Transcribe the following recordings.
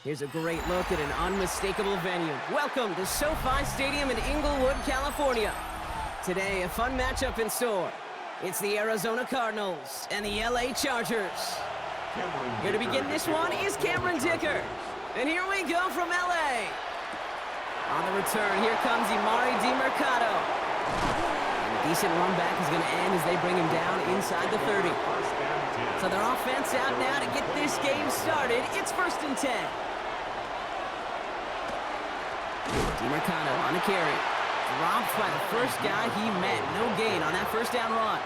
Here's a great look at an unmistakable venue. Welcome to SoFi Stadium in Inglewood, California. Today, a fun matchup in store. It's the Arizona Cardinals and the LA Chargers. Here to begin this one is Cameron Dicker. And here we go from LA. On the return, here comes Emari Demercado. And a decent run back is going to end as they bring him down inside the 30. So their offense out now to get this game started. It's 1st and 10. Demercado on a carry. Dropped by the first guy he met. No gain on that first down run.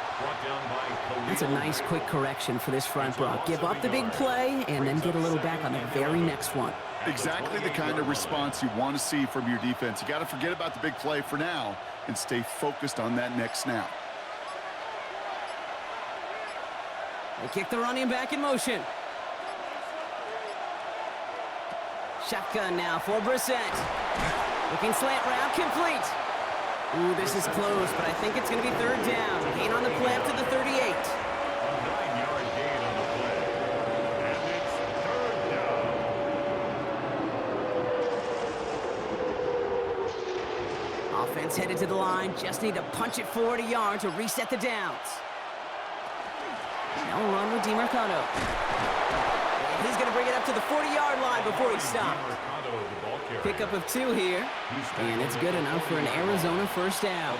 That's a nice quick correction for this front row. Give up the big play and then get a little back on the very next one. Exactly the kind of response you want to see from your defense. You got to forget about the big play for now and stay focused on that next snap. They kick the running back in motion. Shotgun now for Brissett. Looking slant route, complete. Ooh, this is close, but I think it's going to be 3rd down. Gain on the play up to the 38. A 9-yard gain on the play. And it's 3rd down. Offense headed to the line. Just need to punch it forward a yard to reset the downs. Now a run with Demercado. And he's going to bring it up to the 40-yard line before he stops. Pickup of 2 here, and it's good enough for an Arizona first down.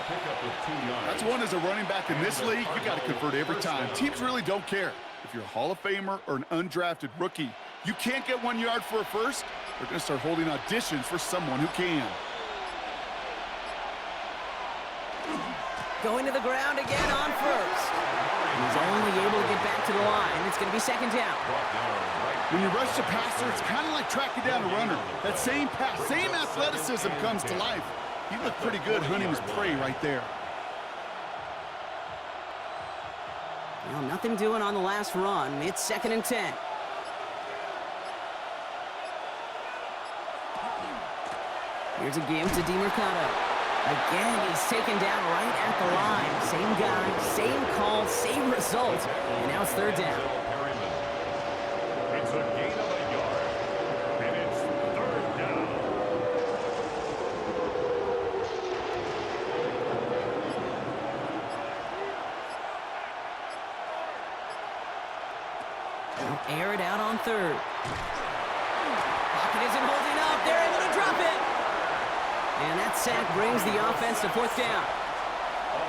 That's one as a running back in this league, you got to convert every time. Teams really don't care. If you're a Hall of Famer or an undrafted rookie, you can't get 1 yard for a first, they're going to start holding auditions for someone who can. Going to the ground again on first. He's only able to get back to the line. It's going to be 2nd down. When you rush the passer, it's kind of like tracking down a runner. That same pass, same athleticism comes to life. He looked pretty good hunting his prey right there. Well, nothing doing on the last run. It's 2nd and 10. Here's a give to Demercado. Again, he's taken down right at the line. Same guy, same call, same result. And now it's 3rd down. It's a gain of a yard. And it's 3rd down. They'll air it out on 3rd. Pocket isn't holding up. They're able to drop it. And that sack brings the offense to 4th down.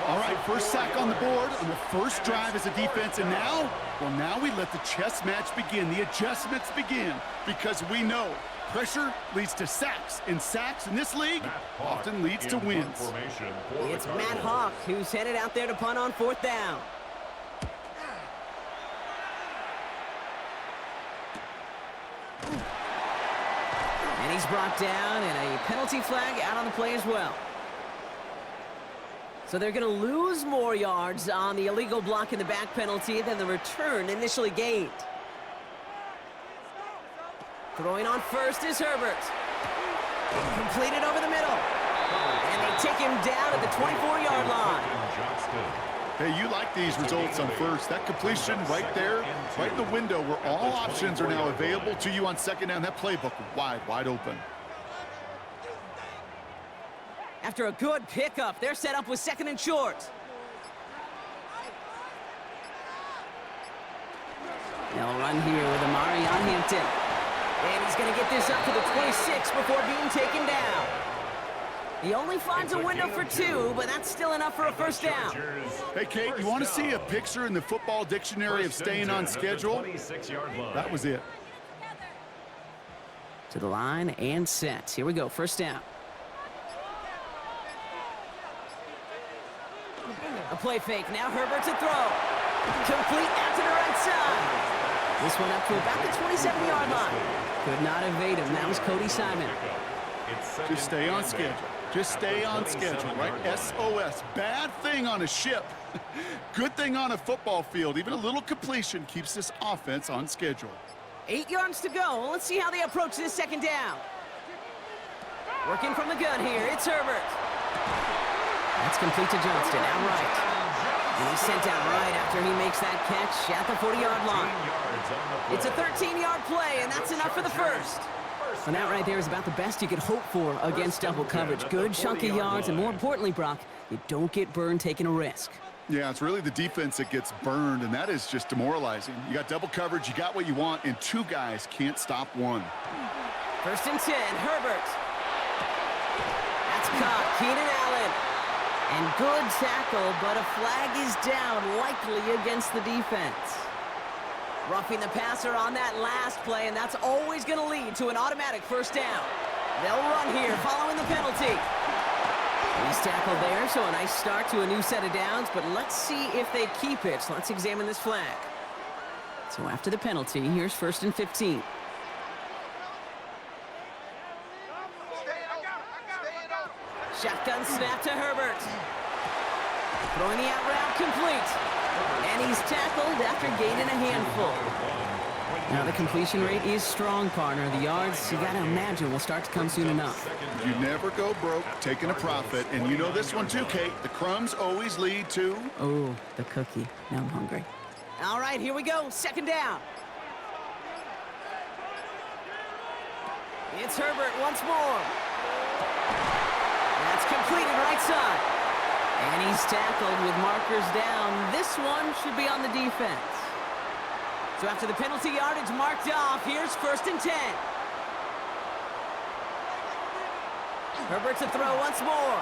All right, first sack on the board on the first drive as a defense, and now, well, now we let the chess match begin, the adjustments begin, because we know pressure leads to sacks, and sacks in this league often leads to wins. It's Matt Hawk who's headed out there to punt on 4th down. And he's brought down, and a penalty flag out on the play as well. So they're going to lose more yards on the illegal block in the back penalty than the return initially gained. Throwing on first is Herbert. Completed over the middle. And they take him down at the 24-yard line. Hey, you like these results on first. That completion right there, right in the window where all options are now available to you on 2nd down. That playbook wide open. After a good pickup, they're set up with 2nd and short. They'll run here with Emari on Hampton. And he's going to get this up to the 26 before being taken down. He only finds a window for 2, but that's still enough for a first down. Hey, Kate, you want to see a picture in the football dictionary of staying on schedule? That was it. To the line and set. Here we go, first down. A play fake, now Herbert to throw. Complete out to the right side. This one up to about the 27-yard line. Could not evade him, that was Cody Simon. Just stay on schedule. Just stay on schedule, right? SOS. Bad thing on a ship. Good thing on a football field. Even a little completion keeps this offense on schedule. 8 yards to go. Let's see how they approach this 2nd down. Working from the gun here, it's Herbert. That's complete to Johnston, outright. And he's sent out right after he makes that catch at the 40-yard line. It's a 13-yard play, and that's enough for the first. And that right there is about the best you could hope for against double coverage. Good chunk of yards, and more importantly, Brock, you don't get burned taking a risk. Yeah, it's really the defense that gets burned, and that is just demoralizing. You got double coverage, you got what you want, and two guys can't stop one. 1st and 10, Herbert. That's caught, Keenan Allen. And good tackle, but a flag is down, likely against the defense. Roughing the passer on that last play, and that's always going to lead to an automatic 1st down. They'll run here following the penalty. He's tackled there, so a nice start to a new set of downs, but let's see if they keep it. So let's examine this flag. So after the penalty, here's 1st and 15. Shotgun snap to Herbert. Throwing the out route complete. And he's tackled after gaining a handful. Now the completion rate is strong, partner. The yards, you gotta imagine, will start to come soon enough. You never go broke taking a profit, and you know this one too, Kate. The crumbs always lead to... Oh, the cookie. Now I'm hungry. All right, here we go. 2nd down. It's Herbert once more. That's completed right side. And he's tackled with markers down. This one should be on the defense. So after the penalty yardage marked off, here's 1st and 10. Herbert to throw once more.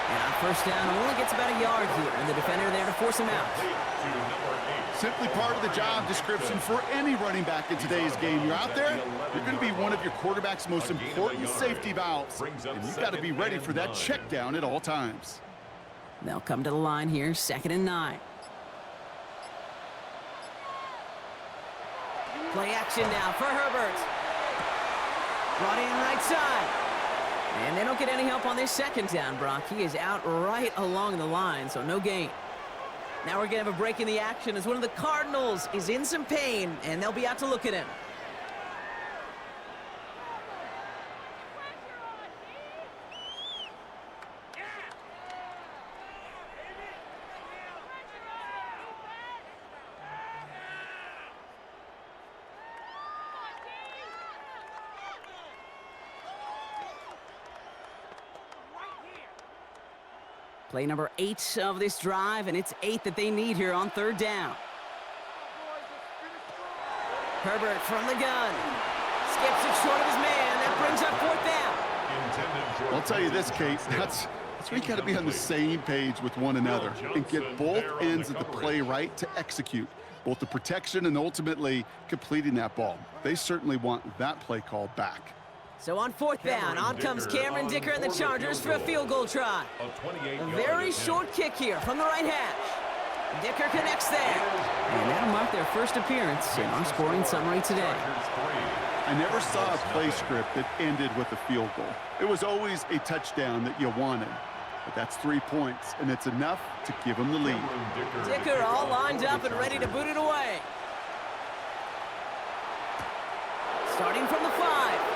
And on 1st down, only gets about a yard here, and the defender there to force him out. Simply part of the job description for any running back in today's game. You're out there, you're going to be one of your quarterback's most important safety valves, and you've got to be ready for that check down at all times. They'll come to the line here, 2nd and 9. Play action now for Herbert. Brought in right side. And they don't get any help on this 2nd down, Brock. He is out right along the line, so no gain. Now we're going to have a break in the action as one of the Cardinals is in some pain, and they'll be out to look at him. Play number 8 of this drive, and it's 8 that they need here on 3rd down. Herbert from the gun. Skips it short of his man. That brings up 4th down. I'll tell you this, Kate, that's where you got to be on the same page with one another and get both ends of the play right to execute, both the protection and ultimately completing that ball. They certainly want that play call back. So on 4th down, on comes Cameron Dicker and the Chargers for a field goal try. A very short kick here from the right hash. Dicker connects there. And that'll mark their first appearance in our scoring summary today. I never saw a play script that ended with a field goal. It was always a touchdown that you wanted. But that's 3 points, and it's enough to give them the lead. Dicker all lined up and ready to boot it away. Starting from the 5.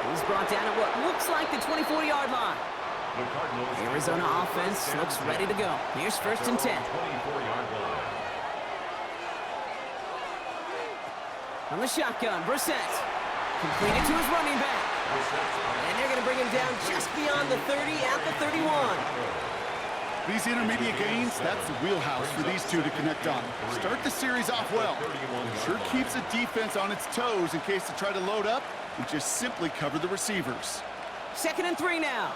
He's brought down at what looks like the 24-yard line. Arizona offense looks ready to go. Here's 1st and 10. On the shotgun, Brissett. Completed to his running back. And they're going to bring him down just beyond the 30 at the 31. These intermediate gains, that's the wheelhouse for these two to connect on. Start the series off well. It sure keeps the defense on its toes in case they try to load up and just simply cover the receivers. 2nd and 3 now.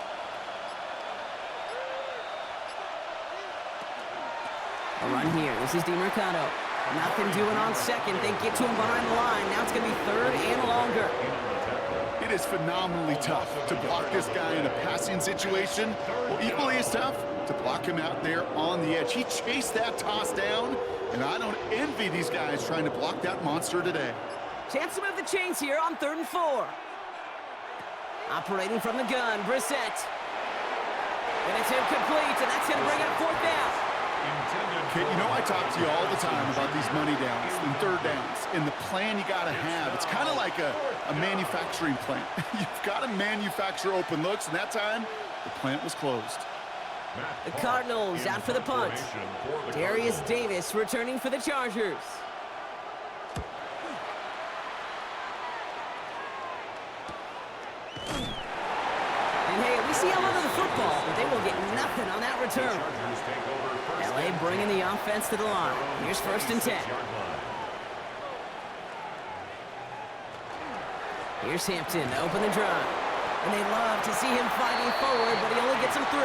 A run here. This is DeMercado. Nothing doing on 2nd. They get to him behind the line. Now it's going to be 3rd and longer. It is phenomenally tough to block this guy in a passing situation. Well, equally as tough to block him out there on the edge. He chased that toss down, and I don't envy these guys trying to block that monster today. Chance to move the chains here on 3rd and 4. Operating from the gun, Brissett. And it's incomplete, and that's going to bring up 4th down. Okay, you know I talk to you all the time about these money downs and 3rd downs and the plan you got to have. It's kind of like a manufacturing plant. You've got to manufacture open looks, and that time, the plant was closed. The Cardinals out for the punt. PCL under the football, but they will get nothing on that return. LA bringing the offense to the line. Here's 1st and 10. Here's Hampton to open the drive. And they love to see him fighting forward, but he only gets him 3.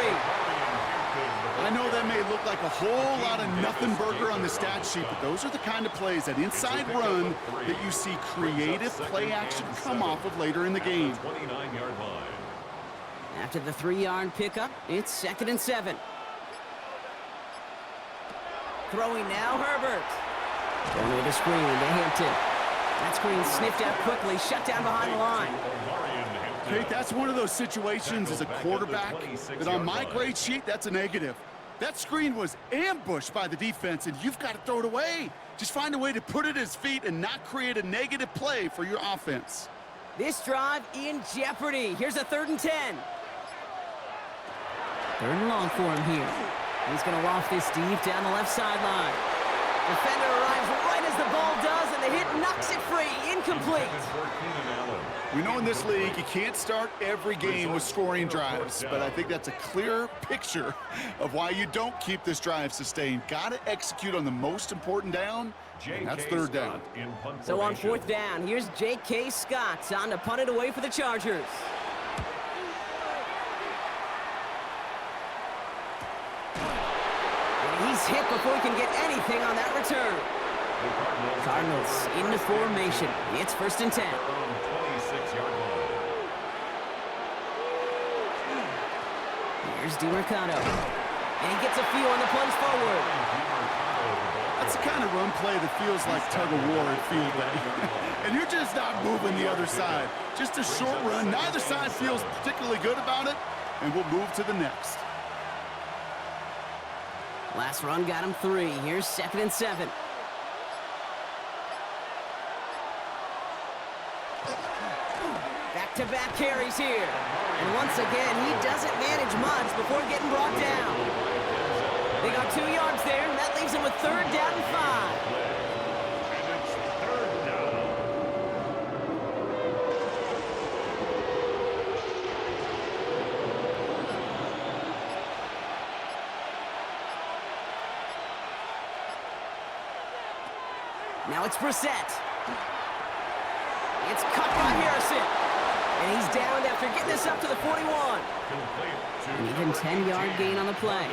I know that may look like a whole lot of nothing burger on the stat sheet, but those are the kind of plays, that inside run, that you see creative play action come off of later in the game. After the 3-yard pickup, it's 2nd and 7. Throwing now, Herbert. Going with a screen to Hampton. That screen sniffed out quickly, shut down behind the line. Hey, that's one of those situations as a quarterback that on my grade sheet, that's a negative. That screen was ambushed by the defense, and you've got to throw it away. Just find a way to put it at his feet and not create a negative play for your offense. This drive in jeopardy. Here's a 3rd and 10. 3rd and long for him here. He's going to loft this deep down the left sideline. Defender arrives right as the ball does, and the hit knocks it free. Incomplete. We know in this league you can't start every game with scoring drives, but I think that's a clear picture of why you don't keep this drive sustained. Got to execute on the most important down, and that's 3rd down. So on 4th down, here's J.K. Scott on to punt it away for the Chargers. He's hit before he can get anything on that return. Cardinals into formation. It's 1st and 10. Here's DiMercato. And he gets a feel on the plunge forward. That's the kind of run play that feels like tug-of-war at field day. And you're just not moving the other side. Just a short run. Neither side feels particularly good about it, and we'll move to the next. Last run got him 3. Here's 2nd and 7. Back-to-back carries here. And once again, he doesn't manage much before getting brought down. They got 2 yards there, and that leaves him with 3rd down and 5. And it's 3rd down. Now it's Brissett. It's cut by Harrison. And he's downed after getting this up to the 41. An even 10-yard gain on the play.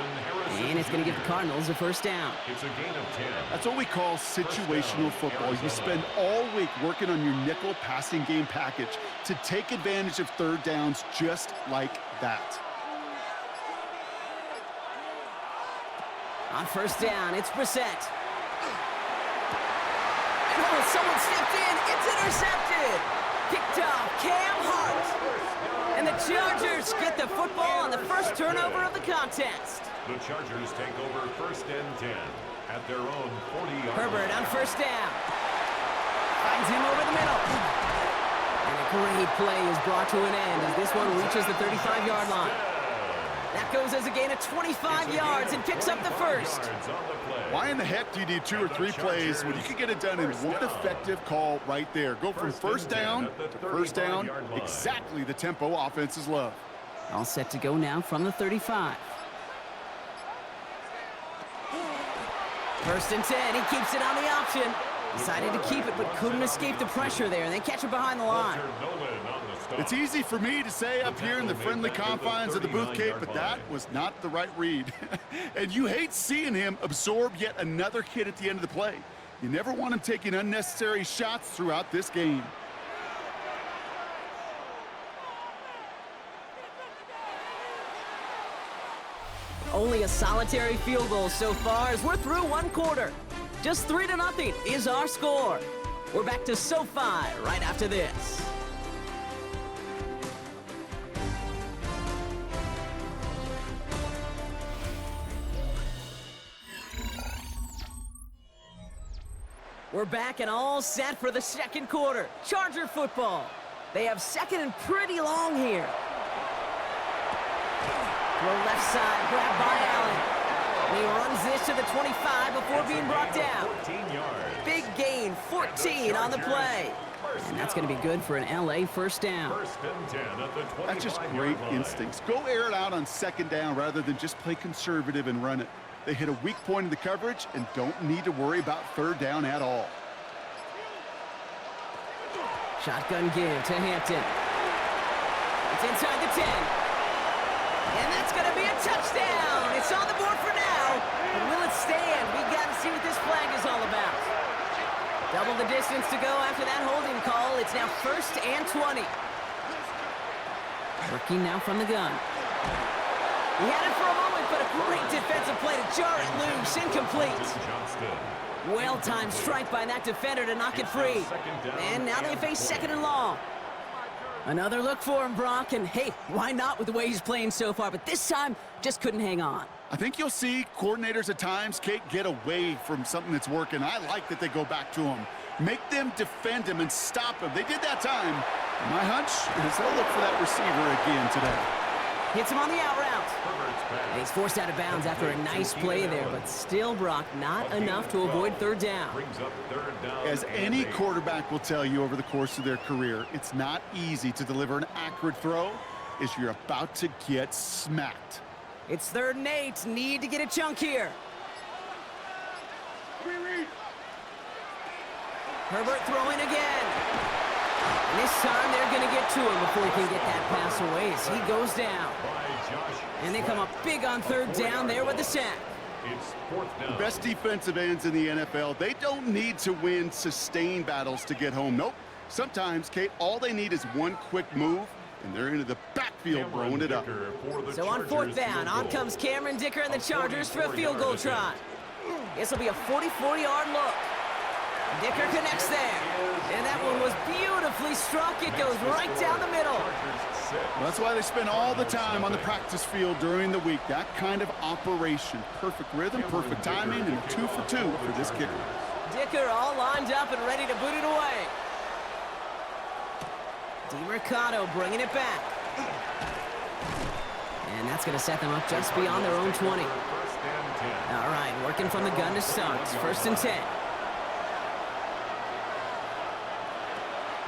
And it's going to give the Cardinals a 1st down. It's a gain of 10. That's what we call situational football. You spend all week working on your nickel passing game package to take advantage of 3rd downs just like that. On 1st down, it's Brissett. And oh, someone stepped in. It's intercepted. Picked off Cam Hart. And the Chargers get the football on the first turnover of the contest. The Chargers take over 1st and 10 at their own 40-yard Herbert on 1st down. Finds him over the middle. And a great play is brought to an end as this one reaches the 35-yard line. That goes as a gain of 25 yards and picks up the 1st. Why in the heck do you need 2 or 3 plays when you can get it done in one effective call right there? Go from 1st down to 1st down, exactly the tempo offenses love. All set to go now from the 35. 1st and 10, he keeps it on the option. Decided to keep it, but couldn't escape the pressure there, and they catch it behind the line. It's easy for me to say up here in the friendly confines of the Booth Cape, but that was not the right read. And you hate seeing him absorb yet another hit at the end of the play. You never want him taking unnecessary shots throughout this game. Only a solitary field goal so far as we're through 1 quarter. Just 3-0 is our score. We're back to SoFi right after this. We're back and all set for the 2nd quarter. Charger football. They have 2nd and pretty long here. Throw left side, grabbed by Allen. And he runs this to the 25 before being brought down. Big gain, 14 on the play. And that's going to be good for an LA first down. First and 10 at the 25-yard That's just great line. instincts. Go air it out on second down rather than just play conservative and run it. They hit a weak point in the coverage and don't need to worry about third down at all. Shotgun give to Hampton. It's inside the 10. And that's going to be a touchdown. It's on the board for now. But will it stand? We got to see what this flag is all about. Double the distance to go after that holding call. It's now first and 20. Working now from the gun. He had it for a moment, but a great defensive play to jar it loose. Incomplete. Well-timed strike by that defender to knock it free. And now they face second and long. Another look for him, Brock. And hey, why not with the way he's playing so far? But this time, just couldn't hang on. I think you'll see coordinators at times, Kate, get away from something that's working. I like that they go back to him. Make them defend him and stop him. They did that time. My hunch is they'll look for that receiver again today. Hits him on the out route. And he's forced out of bounds after a nice play there, but still, Brock, not enough to avoid third down. As any quarterback will tell you over the course of their career, it's not easy to deliver an accurate throw as you're about to get smacked. It's 3rd and 8. Need to get a chunk here. Herbert throwing again. And this time they're going to get to him before he can get that pass away as he goes down. And they come up big on third down there with the sack. The best defensive ends in the NFL, they don't need to win sustained battles to get home. Nope. Sometimes, Kate, all they need is one quick move, and they're into the backfield throwing it up. So on 4th down, on comes Cameron Dicker and the Chargers for a field goal try. This will be a 44-yard look. Dicker connects there. And that one was beautifully struck. It goes right down the middle. Well, that's why they spend all the time on the practice field during the week. That kind of operation. Perfect rhythm, perfect timing, and a 2 for 2 for this kicker. Dicker all lined up and ready to boot it away. DiMercato bringing it back. And that's going to set them up just beyond their own 20. All right, working from the gun to start. It's 1st and 10.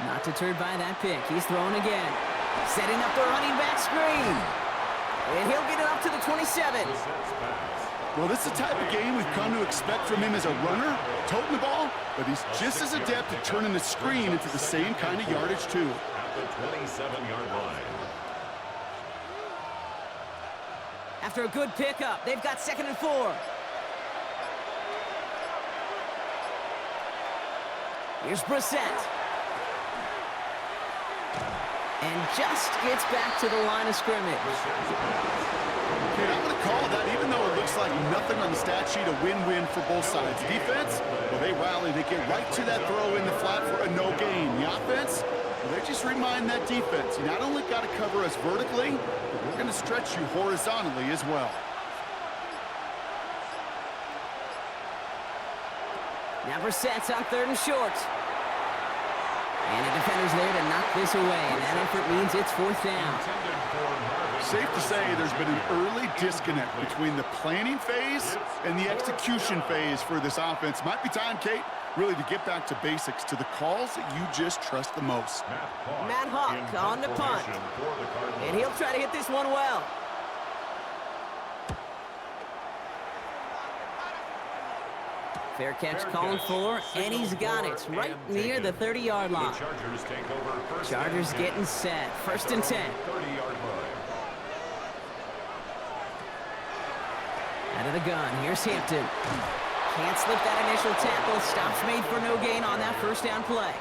Not deterred by that pick. He's throwing again. Setting up the running back screen. And he'll get it up to the 27. Well, this is the type of game we've come to expect from him as a runner, toting the ball, but he's just as adept at turning the screen into the same kind of yardage, too. At the 27-yard line. After a good pickup, they've got 2nd and 4. Here's Brissett. And just gets back to the line of scrimmage. Okay, I'm going to call that, even though it looks like nothing on the stat sheet, a win-win for both sides. Defense, well, they rally. They get right to that throw in the flat for a no gain. The offense, well, they just remind that defense, you not only got to cover us vertically, but we're going to stretch you horizontally as well. Now Brissett's on 3rd and short. And the defender's there to knock this away, and that effort means it's 4th down. Safe to say there's been an early disconnect between the planning phase and the execution phase for this offense. Might be time, Kate, really to get back to basics, to the calls that you just trust the most. Matt Hawk on the punt. And he'll try to hit this one well. Fair catch called for, and he's got it right near the 30-yard line. Chargers getting set. 1st and 10. Out of the gun, here's Hampton. Can't slip that initial tackle. Stops made for no gain on that 1st down play.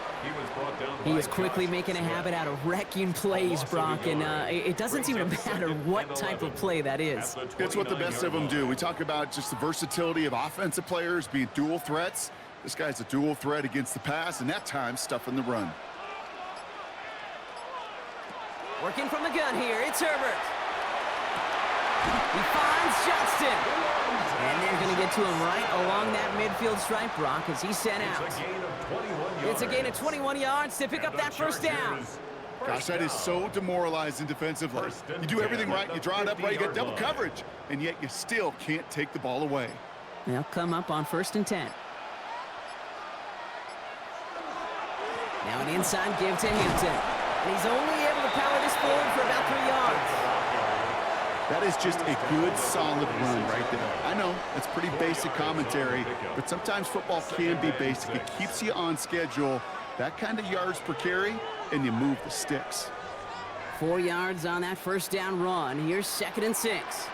He is quickly making a habit out of wrecking plays, Brock, and it doesn't seem to matter what type of play that is. It's what the best of them do. We talk about just the versatility of offensive players being dual threats. This guy's a dual threat against the pass, and that time stuffing the run. Working from the gun here, it's Herbert. He finds Johnston. And they're going to get to him right along that midfield stripe, Brock, as he's sent out. It's a gain of 21 yards to pick up that 1st down. Gosh, that is so demoralizing defensively. You do everything right, you draw it up right, you get double coverage, and yet you still can't take the ball away. They'll come up on 1st and 10. Now an inside give to Hampton. And he's only able to power this forward for about 3 yards. That is just a good, solid run right there. I know, it's pretty basic commentary, but sometimes football can be basic. It keeps you on schedule, that kind of yards per carry, and you move the sticks. 4 yards on that first down run. Here's 2nd and 6.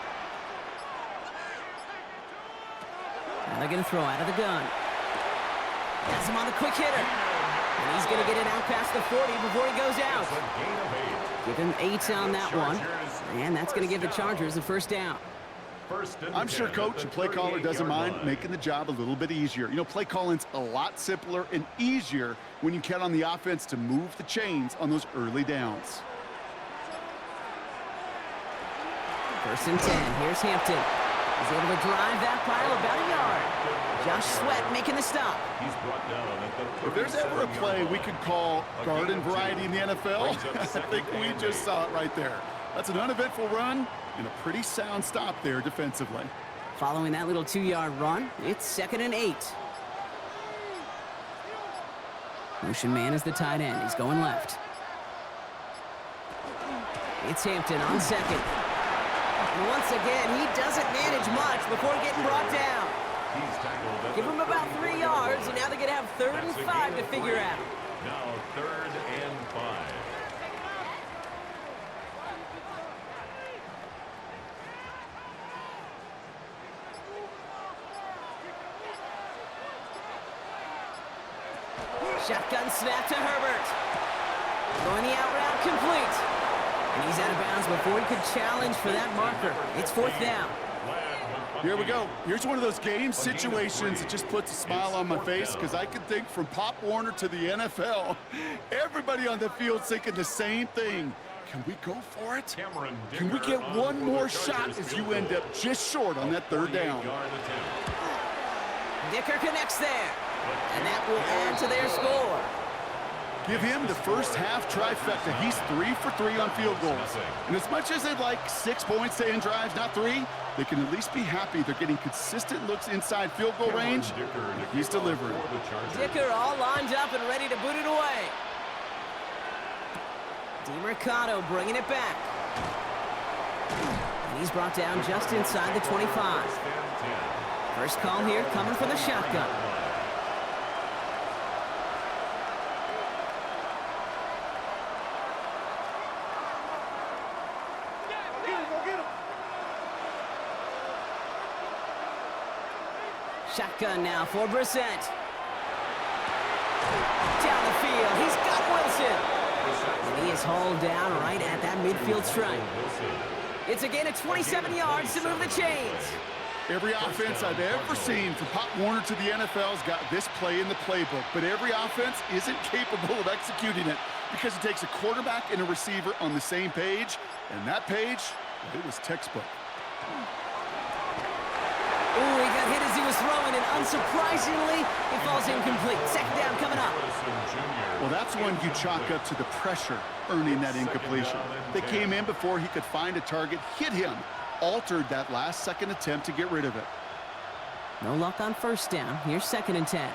Now they're going to throw out of the gun. Has him on the quick hitter. And he's going to get it out past the 40 before he goes out. Give him 8 on that one. And that's going to give the Chargers the first down. I'm sure coach and play caller doesn't mind making the job a little bit easier. You know, play calling's a lot simpler and easier when you count on the offense to move the chains on those early downs. 1st and 10. Here's Hampton. He's able to drive that pile about a yard. Josh Sweat making the stop. If there's ever a play we could call garden variety in the NFL, I think we just saw it right there. That's an uneventful run and a pretty sound stop there defensively. Following that little 2-yard run, it's 2nd and 8. Motion man is the tight end. He's going left. It's Hampton on 2nd. And once again, he doesn't manage much before getting brought down. Give him about 3 yards, and now they're going to have 3rd and 5 to figure out. Now 3rd and 5. Shotgun snap to Herbert. Going the out route complete. And he's out of bounds before he could challenge for that marker. It's 4th down. Here we go. Here's one of those game situations that just puts a smile on my face because I can think from Pop Warner to the NFL. Everybody on the field's thinking the same thing. Can we go for it? Can we get one more shot as you end up just short on that 3rd down? Dicker connects there. And that will add to their score. Give him the first half trifecta. He's 3 for 3 on field goals. And as much as they'd like 6 points to end drives, not 3, they can at least be happy they're getting consistent looks inside field goal range. He's delivering. Dicker all lined up and ready to boot it away. DeMercado bringing it back. And he's brought down just inside the 25. First call here coming from the shotgun. Shotgun now for Brissett. Down the field, he's got Wilson. And he is hauled down right at that midfield stripe. It's a gain of 27 yards to move the chains. Every offense I've ever seen from Pop Warner to the NFL's got this play in the playbook, but every offense isn't capable of executing it because it takes a quarterback and a receiver on the same page, and that page, it was textbook. Ooh, he got hit as he was throwing, and unsurprisingly, it falls incomplete. 2nd down coming up. Well, that's one you chalk up to the pressure earning that incompletion. They came in before he could find a target, hit him, altered that last-second attempt to get rid of it. No luck on 1st down. Here's 2nd and 10.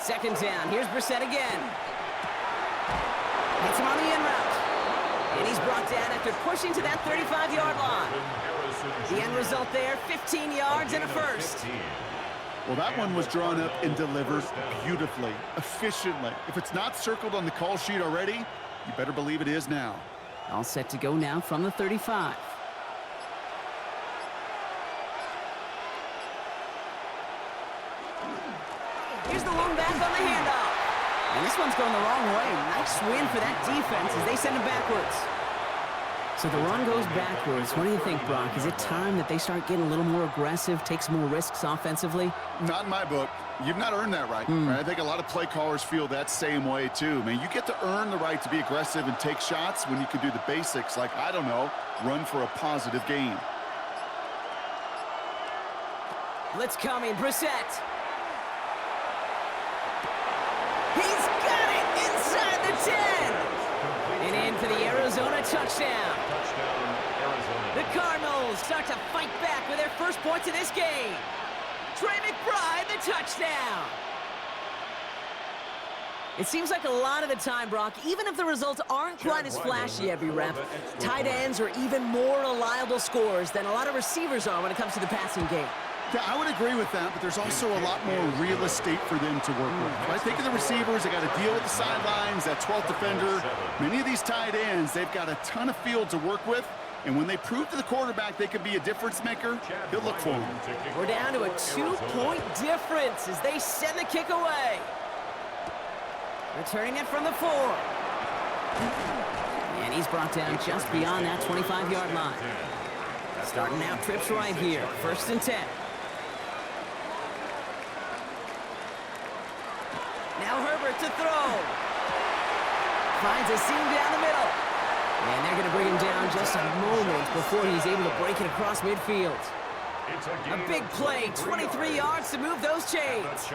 Second down. Here's Brissett again. Hits him on the in route. And he's brought down after pushing to that 35-yard line. The end result there, 15 yards and a first. Well, that one was drawn up and delivered beautifully, efficiently. If it's not circled on the call sheet already, you better believe it is now. All set to go now from the 35. Here's the lone back on the handoff. And this one's going the wrong way. Nice win for that defense as they send it backwards. So the run goes backwards. What do you think, Brock? Is it time that they start getting a little more aggressive, take some more risks offensively? Not in my book. You've not earned that right. Right? I think a lot of play callers feel that same way, too. Man, you get to earn the right to be aggressive and take shots when you can do the basics, like, I don't know, run for a positive gain. Blitz coming, Brissett. He's got it inside the 10. And in for the Arizona touchdown. The Cardinals start to fight back with their first points of this game. Trey McBride, the touchdown. It seems like a lot of the time, Brock, even if the results aren't quite as flashy every rep, tight ends are even more reliable scorers than a lot of receivers are when it comes to the passing game. Yeah, I would agree with that, but there's also a lot more real estate for them to work with. When I think of the receivers, they got to deal with the sidelines, that 12th defender. Many of these tight ends, they've got a ton of field to work with, and when they prove to the quarterback they can be a difference maker, he'll look for them. We're down to a 2-point difference as they send the kick away. Returning it from the 4. And he's brought down just beyond that 25-yard line. Starting out trips right here, 1st and 10. Now Herbert to throw. Finds a seam down the middle. And they're going to bring him down just a moment before he's able to break it across midfield. A big play, 23 yards to move those chains.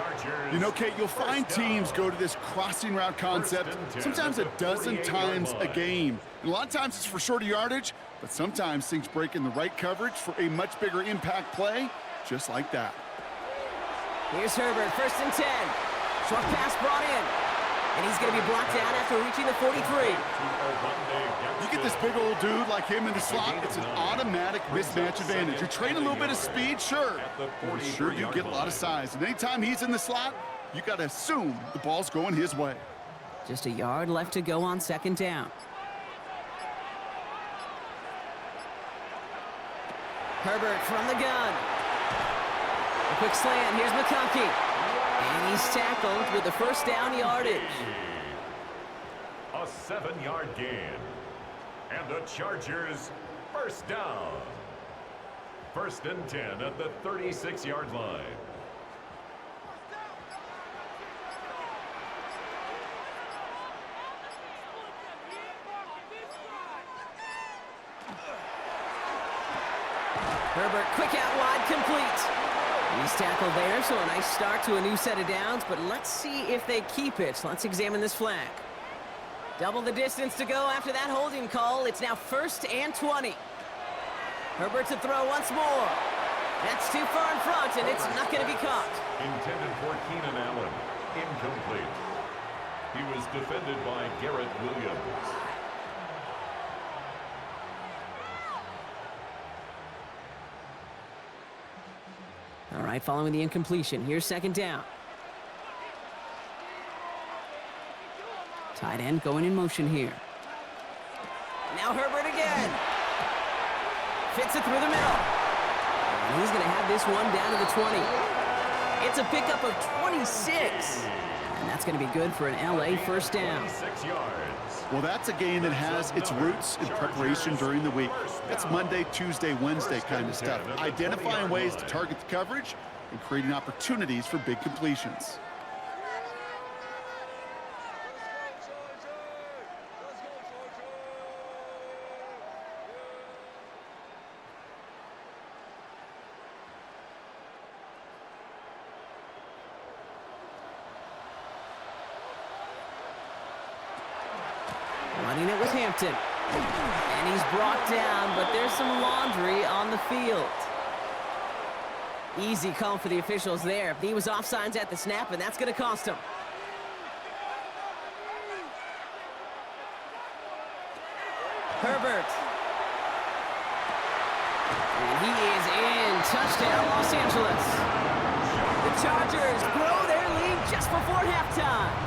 You know, Kate, you'll find teams go to this crossing route concept sometimes a dozen times a game. And a lot of times it's for shorter yardage, but sometimes things break in the right coverage for a much bigger impact play, just like that. Here's Herbert, 1st and 10. Short pass brought in. And he's going to be blocked down after reaching the 43. You get this big old dude like him in the slot, it's an automatic mismatch advantage. You're trading a little bit of speed, sure. But you sure do get a lot of size. And anytime he's in the slot, you got to assume the ball's going his way. Just a yard left to go on 2nd down. Herbert from the gun. A quick slant. Here's McConkey. And he's tackled with the 1st down yardage. A 7-yard gain. And the Chargers 1st down. 1st and 10 at the 36-yard line. Herbert, quick out wide, complete. He's tackled there, so a nice start to a new set of downs, but let's see if they keep it. Let's examine this flag. Double the distance to go after that holding call. It's now 1st and 20. Herbert to throw once more. That's too far in front, and it's not going to be caught. Intended for Keenan Allen. Incomplete. He was defended by Garrett Williams. All right, following the incompletion, here's 2nd down. Tight end going in motion here. Now Herbert again. Fits it through the middle. And he's going to have this one down to the 20. It's a pickup of 26. And that's going to be good for an LA 1st down. 6 yards. Well, that's a game that has its roots in preparation during the week. That's Monday, Tuesday, Wednesday kind of stuff. Identifying ways to target the coverage and creating opportunities for big completions. Running it with Hampton. And he's brought down, but there's some laundry on the field. Easy call for the officials there. He was offsides at the snap, and that's going to cost him. Herbert. And he is in. Touchdown, Los Angeles. The Chargers grow their lead just before halftime.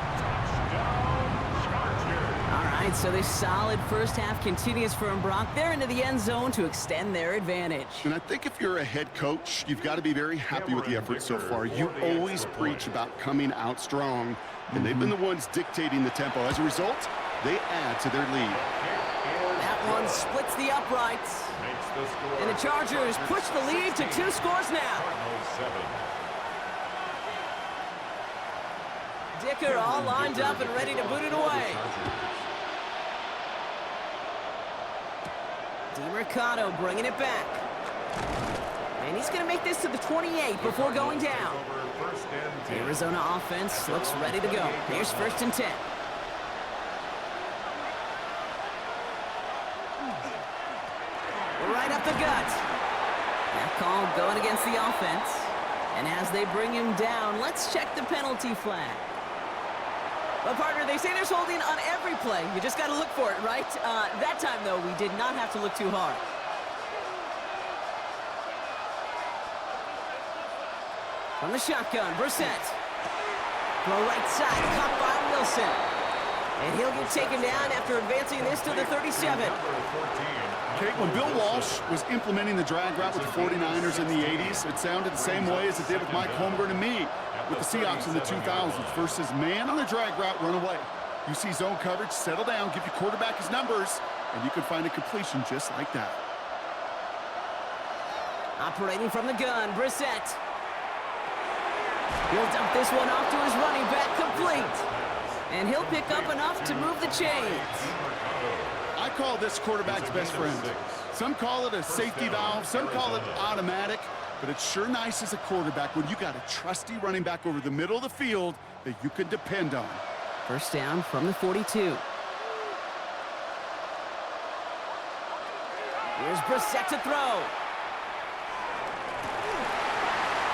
All right, so this solid 1st half continues for Brock. They're into the end zone to extend their advantage. And I think if you're a head coach, you've got to be very happy with the effort so far. You always preach about coming out strong, and they've been the ones dictating the tempo. As a result, they add to their lead. That one splits the uprights. And the Chargers push the lead to 2 scores now. Dicker all lined up and ready to boot it away. DeMercado bringing it back. And he's going to make this to the 28 before going down. The Arizona offense looks ready to go. Here's 1st and 10. Right up the gut. That call going against the offense. And as they bring him down, let's check the penalty flag. Well, partner, they say there's holding on every play. You just got to look for it, right? That time, though, we did not have to look too hard. From the shotgun, Brissett. Throw right side, caught by Wilson. And he'll get taken down after advancing this to the 37. Kate, when Bill Walsh was implementing the drag route with the 49ers in the 80s, it sounded the same way as it did with Mike Holmgren and me with the Seahawks in the 2000s versus man on the drag route, run away. You see zone coverage, settle down, give your quarterback his numbers, and you can find a completion just like that. Operating from the gun, Brissett. He'll dump this one off to his running back, complete. And he'll pick up enough to move the chains. I call this quarterback's best friend. Some call it a safety valve, some call it automatic, but it's sure nice as a quarterback when you got a trusty running back over the middle of the field that you can depend on. First down from the 42. Here's Brissett to throw.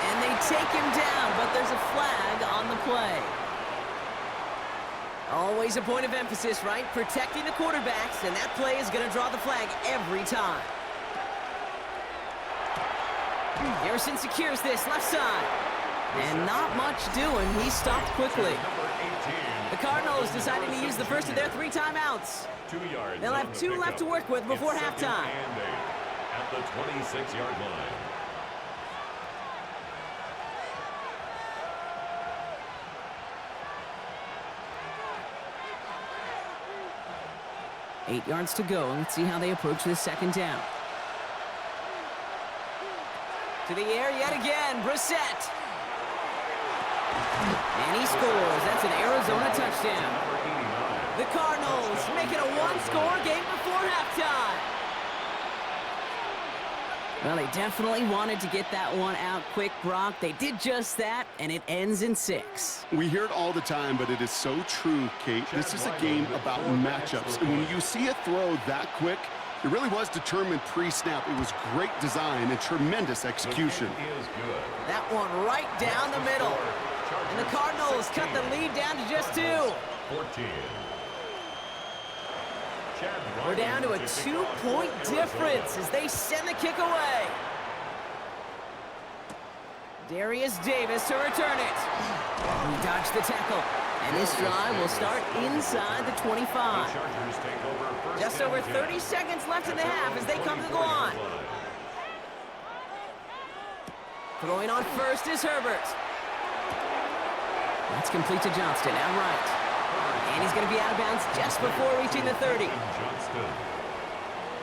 And they take him down, but there's a flag on the play. Always a point of emphasis, right? Protecting the quarterbacks, and that play is going to draw the flag every time. Harrison secures this left side. And not much doing. He stopped quickly. The Cardinals decided to use the first of their 3 timeouts. They'll have 2 left to work with before halftime. At the 26-yard line. Eight yards to go. Let's see how they approach this second down. To the air yet again, Brissett. And he scores. That's an Arizona touchdown. The Cardinals make it a 1-score game before halftime. Well, they definitely wanted to get that one out quick, Brock. They did just that, and it ends in 6. We hear it all the time, but it is so true, Kate. This is a game about matchups. And when you see a throw that quick, it really was determined pre-snap. It was great design and tremendous execution. That one right down the middle. And the Cardinals cut the lead down to just 2. 14. We're down to a 2-point difference as they send the kick away. Darius Davis to return it. He dodged the tackle. And this drive will start inside the 25. Just over 30 seconds left in the half as they come to the line. Throwing on first is Herbert. That's complete to Johnston, outright. And he's going to be out of bounds just before reaching the 30. Johnston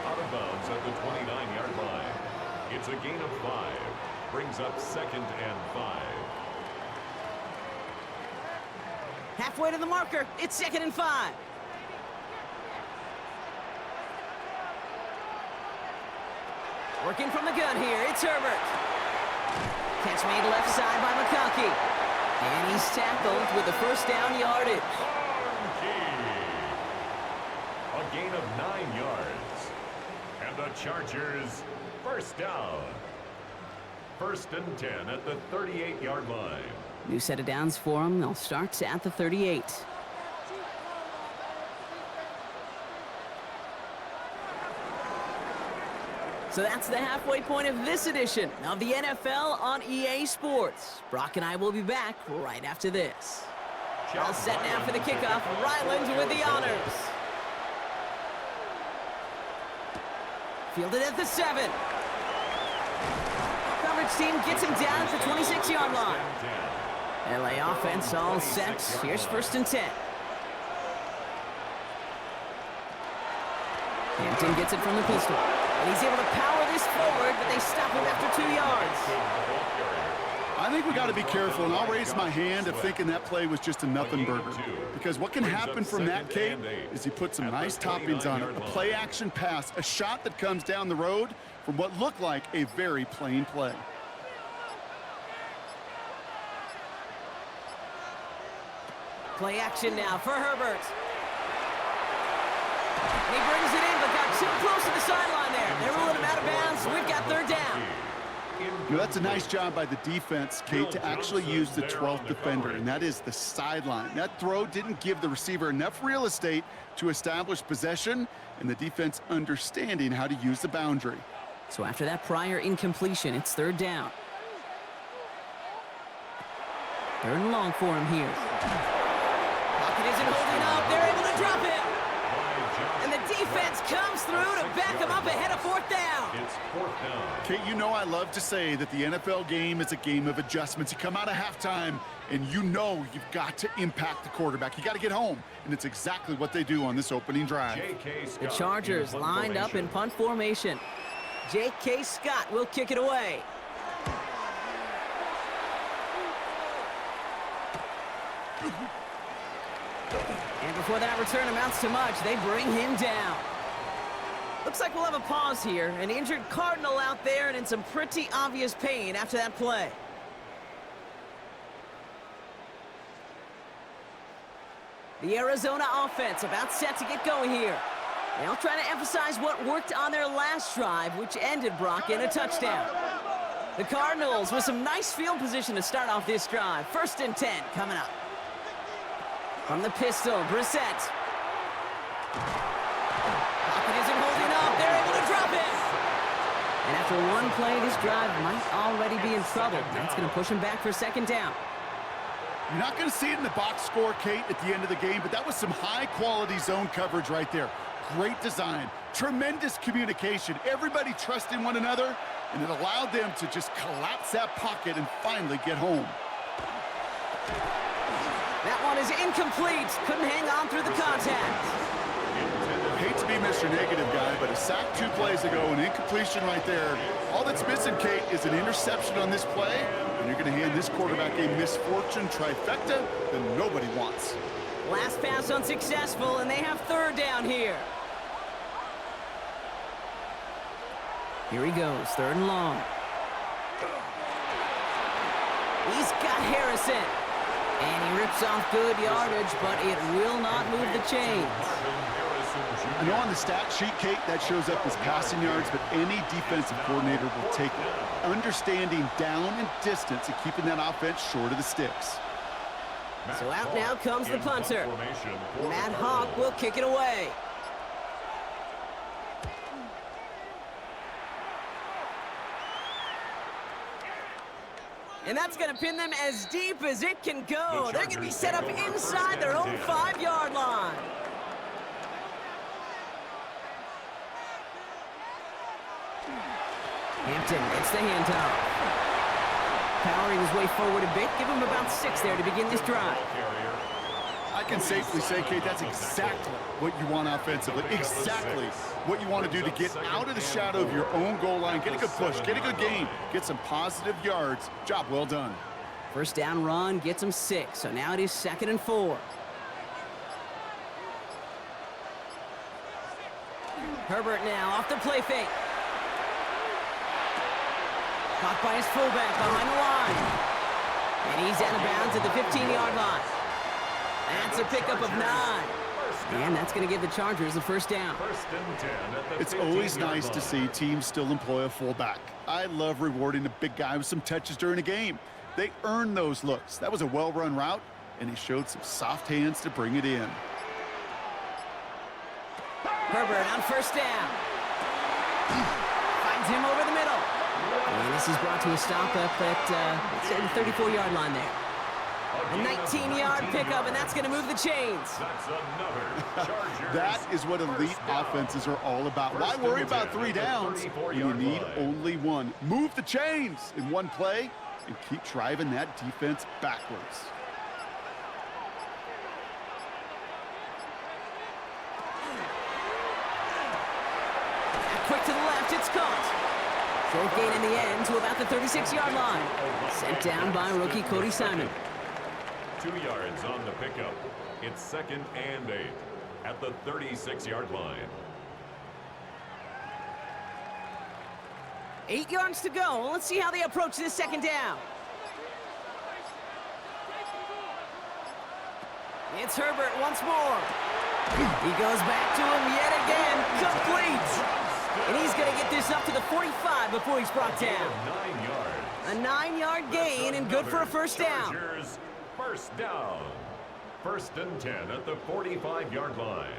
out of bounds at the 29-yard line. It's a gain of 5. Brings up 2nd and 5. Halfway to the marker. It's 2nd and 5. Working from the gun here. It's Herbert. Catch made left side by McConkey. And he's tackled with the first down yardage. A gain of 9 yards. And the Chargers first down. 1st and 10 at the 38-yard line. New set of downs for them. They'll start at the 38. So that's the halfway point of this edition of the NFL on EA Sports. Brock and I will be back right after this. All set now for the kickoff. Ryland with the honors. Fielded at the 7. Coverage team gets him down at the 26-yard line. LA offense all set. Here's 1st and 10. Hampton gets it from the pistol. And he's able to power this forward, but they stop him after 2 yards. I think we got to be careful, and I'll raise my hand if thinking that play was just a nothing burger. Because what can happen from that, Kate, is he put some nice toppings on it. A play-action pass, a shot that comes down the road from what looked like a very plain play. Play action now for Herbert. And he brings it in, but got too close to the sideline there. They're ruling him out of bounds, so we've got 3rd down. You know, that's a nice job by the defense, Kate, to actually use the 12th defender, and that is the sideline. That throw didn't give the receiver enough real estate to establish possession, and the defense understanding how to use the boundary. So after that prior incompletion, it's third down. Third and long for him here. Pocket isn't holding up. They're able to drop it. And the defense comes through to back him up ahead of fourth down. It's fourth down. Kate, you know I love to say that the NFL game is a game of adjustments. You come out of halftime, and you know you've got to impact the quarterback. You got to get home, and it's exactly what they do on this opening drive. The Chargers lined up in punt formation. J.K. Scott will kick it away. And before that return amounts to much, they bring him down. Looks like we'll have a pause here. An injured Cardinal out there and in some pretty obvious pain after that play. The Arizona offense about set to get going here. They'll try to emphasize what worked on their last drive, which ended, Brock, in a touchdown. The Cardinals with some nice field position to start off this drive. 1st and 10 coming up. From the pistol, Brissett. Pocket isn't holding up. They're able to drop it. And after one play, this drive might already be in trouble. That's going to push him back for second down. You're not going to see it in the box score, Kate, at the end of the game, but that was some high-quality zone coverage right there. Great design, tremendous communication, everybody trusting one another, and it allowed them to just collapse that pocket and finally get home. That one is incomplete. Couldn't hang on through the contact. I hate to be Mr. Negative guy, but a sack 2 plays ago, an incompletion right there. All that's missing, Kate, is an interception on this play, and you're going to hand this quarterback a misfortune trifecta that nobody wants. Last pass unsuccessful, and they have third down here. Here he goes, third and long. He's got Harrison. And he rips off good yardage, but it will not move the chains. I know on the stat sheet, Kate, that shows up as passing yards, but any defensive coordinator will take it. Understanding down and distance and keeping that offense short of the sticks. So out now comes the punter. Matt Hawk will kick it away. And that's going to pin them as deep as it can go. They're going to be set up inside their own 5-yard line. Hampton gets the handoff. Powering his way forward a bit. Give him about 6 there to begin this drive. I can safely say, Kate, that's exactly what you want offensively. Exactly what you want to do to get out of the shadow of your own goal line. Get a good push, get a good gain, get some positive yards. Job well done. First down run gets him 6, so now it is 2nd and 4. Herbert now off the play fake. Caught by his fullback behind the line. And he's out of bounds at the 15-yard line. That's a pickup of 9. And that's going to give the Chargers a first down. It's always nice to see teams still employ a fullback. I love rewarding a big guy with some touches during a game. They earn those looks. That was a well-run route, and he showed some soft hands to bring it in. Herbert on first down. Finds him over the middle. And this is brought to a stop up at, let's say, the 34-yard line there. A 19-yard pickup, and that's going to move the chains. That is what elite offenses are all about. Why worry about 3 downs when you need only 1? Move the chains in one play and keep driving that defense backwards. Quick to the left, it's caught. Short gain in the end to about the 36-yard line. Sent down by rookie Cody Simon. 2 yards on the pickup. It's 2nd and 8 at the 36-yard line. 8 yards to go. Let's see how they approach this second down. It's Herbert once more. He goes back to him yet again. Complete. And he's going to get this up to the 45 before he's brought down. 9 yards. A 9-yard gain and good for a first down. Chargers, first down. First and 10 at the 45-yard line.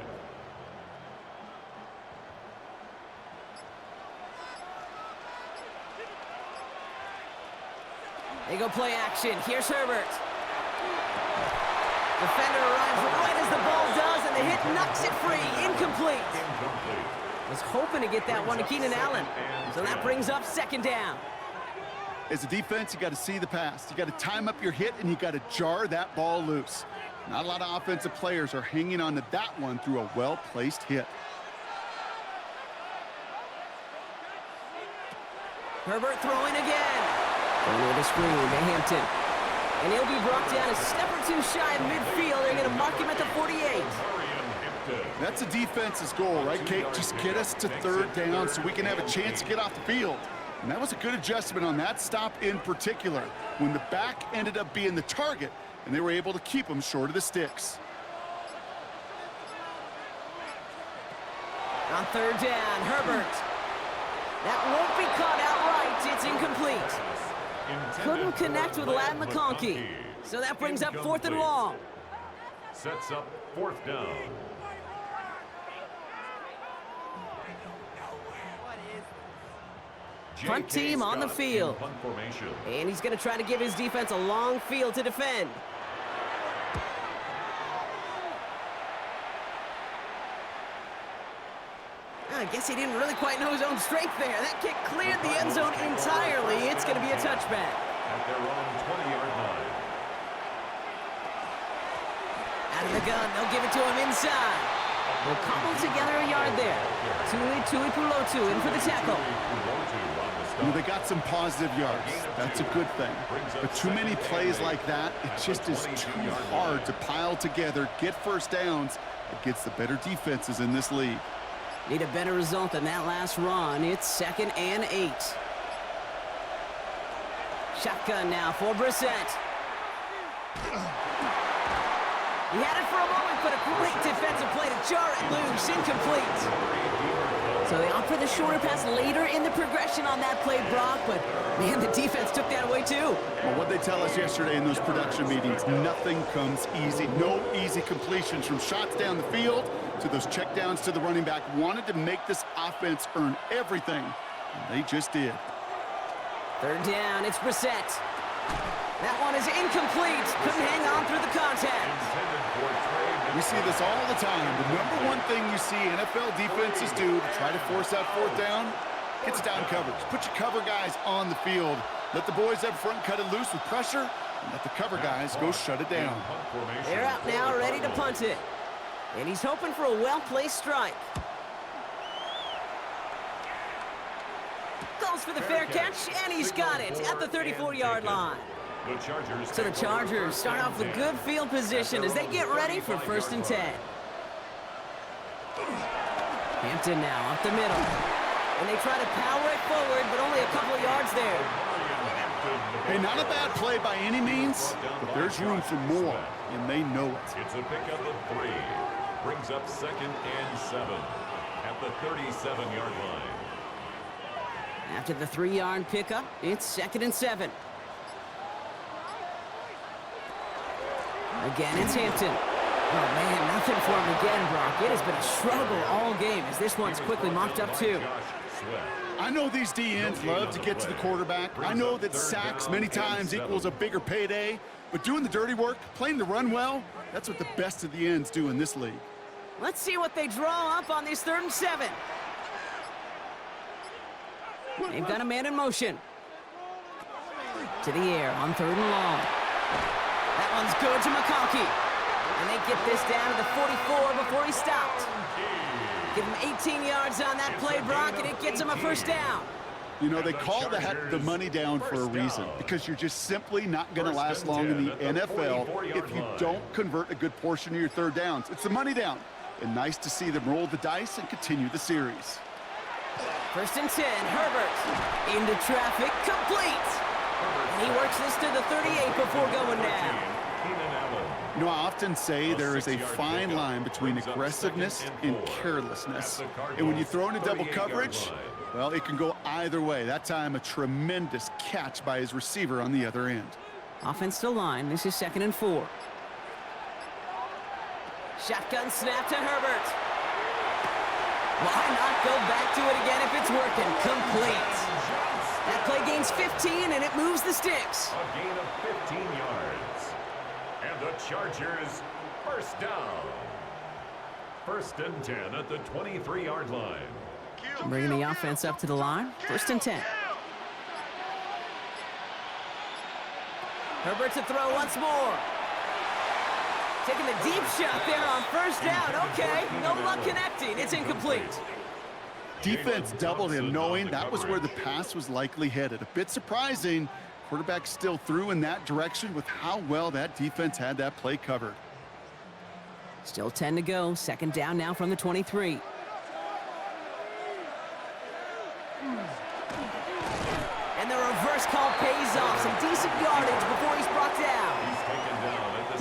They go play action. Here's Herbert. Defender arrives right as the ball does, and the hit knocks it free. Incomplete. Was hoping to get that one to Keenan Allen. So that brings up second down. As a defense, you got to see the pass. You got to time up your hit, and you got to jar that ball loose. Not a lot of offensive players are hanging on to that one through a well-placed hit. Herbert throwing again. Going with a screen to Hampton. And he'll be brought down a step or two shy of midfield. They're going to mark him at the 48. That's a defense's goal, right, Kate? Just get us to third down so we can have a chance to get off the field. And that was a good adjustment on that stop in particular, when the back ended up being the target, and they were able to keep him short of the sticks. On third down, Herbert. That won't be caught outright. It's incomplete. Couldn't connect with Ladd McConkey. So that brings up fourth and long. Sets up fourth down. Punt team on the field. And he's going to try to give his defense a long field to defend. I guess he didn't really quite know his own strength there. That kick cleared the end zone entirely. It's going to be a touchback. At their own 20-yard line. Out of the gun, they'll give it to him inside. They'll cobble together a yard there. Tuli Pulotu in for the tackle. You know, they got some positive yards. That's a good thing. But too many plays like that, it just is too hard to pile together, get first downs against the better defenses in this league. Need a better result than that last run. It's 2nd and 8. Shotgun now for Brissett. He had it for a moment, but a great defensive play to jar it loose. Incomplete. So they opt for the shorter pass later in the progression on that play, Brock, but man, the defense took that away too. Well, what they tell us yesterday in those production meetings, nothing comes easy. No easy completions, from shots down the field to those checkdowns to the running back. Wanted to make this offense earn everything, and they just did. Third down, it's Brissett. That one is incomplete. Couldn't hang on through the contact. We see this all the time. The number one thing you see NFL defenses do to try to force that fourth down, it's down coverage. Put your cover guys on the field. Let the boys up front cut it loose with pressure, and let the cover guys go shut it down. They're out now, ready to punt it. And he's hoping for a well-placed strike. Goes for the fair catch, and he's got it at the 34-yard line. So the Chargers start off with good field position as they get ready for 1st and 10. Hampton now up the middle. And they try to power it forward, but only a couple of yards there. Hey, not a bad play by any means, but there's room for more, and they know it. It's a pickup of 3. Brings up 2nd and 7 at the 37-yard line. After the 3-yard pickup, it's 2nd and 7. Again, it's Hampton. Oh, man, nothing for him again, Brock. It has been a struggle all game as this one's quickly mopped up, too. I know these DNs love to get to the quarterback. I know that sacks many times equals a bigger payday, but doing the dirty work, playing the run well, that's what the best of the ends do in this league. Let's see what they draw up on this 3rd and 7. They've got a man in motion. To the air on 3rd and long. That one's good to McConkey. And they get this down to the 44 before he stopped. Give him 18 yards on that play, Brock, and it gets him a 1st down. You know, they call that the money down for a reason, because you're just simply not going to last long in the NFL if you don't convert a good portion of your 3rd downs. It's the money down. And nice to see them roll the dice and continue the series. 1st and 10, Herbert. Into traffic, complete. And he works this to the 38 before going down. You know, I often say there is a fine line between aggressiveness and carelessness. And when you throw into double coverage, well, it can go either way. That time, a tremendous catch by his receiver on the other end. Offense to line. This is 2nd and 4. Shotgun snap to Herbert. Why not go back to it again if it's working? Complete. That play gains 15, and it moves the sticks. A gain of 15 yards. And the Chargers, first down. 1st and 10 at the 23-yard line. Bringing the offense up to the line. 1st and 10. Herbert to throw once more. Taking the deep shot there on 1st down. Okay, no luck connecting. It's incomplete. Defense doubled him, knowing that was where the pass was likely headed. A bit surprising. Quarterback still threw in that direction with how well that defense had that play covered. Still 10 to go. 2nd down now from the 23. And the reverse call pays off. Some decent yardage before he's brought down.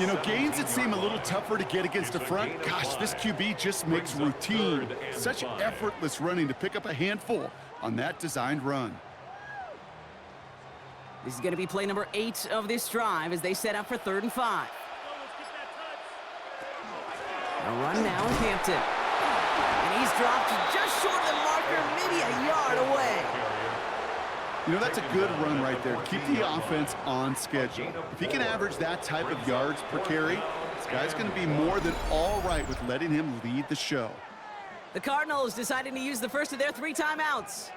You know, gains that seem a little tougher to get against the front. Gosh, this QB just makes routine. Such effortless running to pick up a handful on that designed run. This is going to be play number 8 of this drive as they set up for 3rd and 5. A run now with Hampton. And he's dropped just short of the marker, maybe a yard away. You know, that's a good run right there. Keep the offense on schedule. If he can average that type of yards per carry, this guy's going to be more than all right with letting him lead the show. The Cardinals deciding to use the first of their 3 timeouts,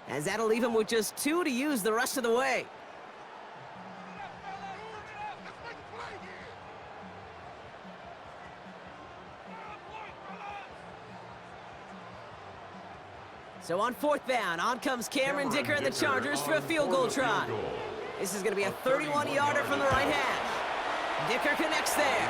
as that'll leave him with just 2 to use the rest of the way. So on 4th down, on comes Cameron Dicker and the Chargers for a field goal try. This is going to be a 31-yarder from the right hash. Dicker connects there,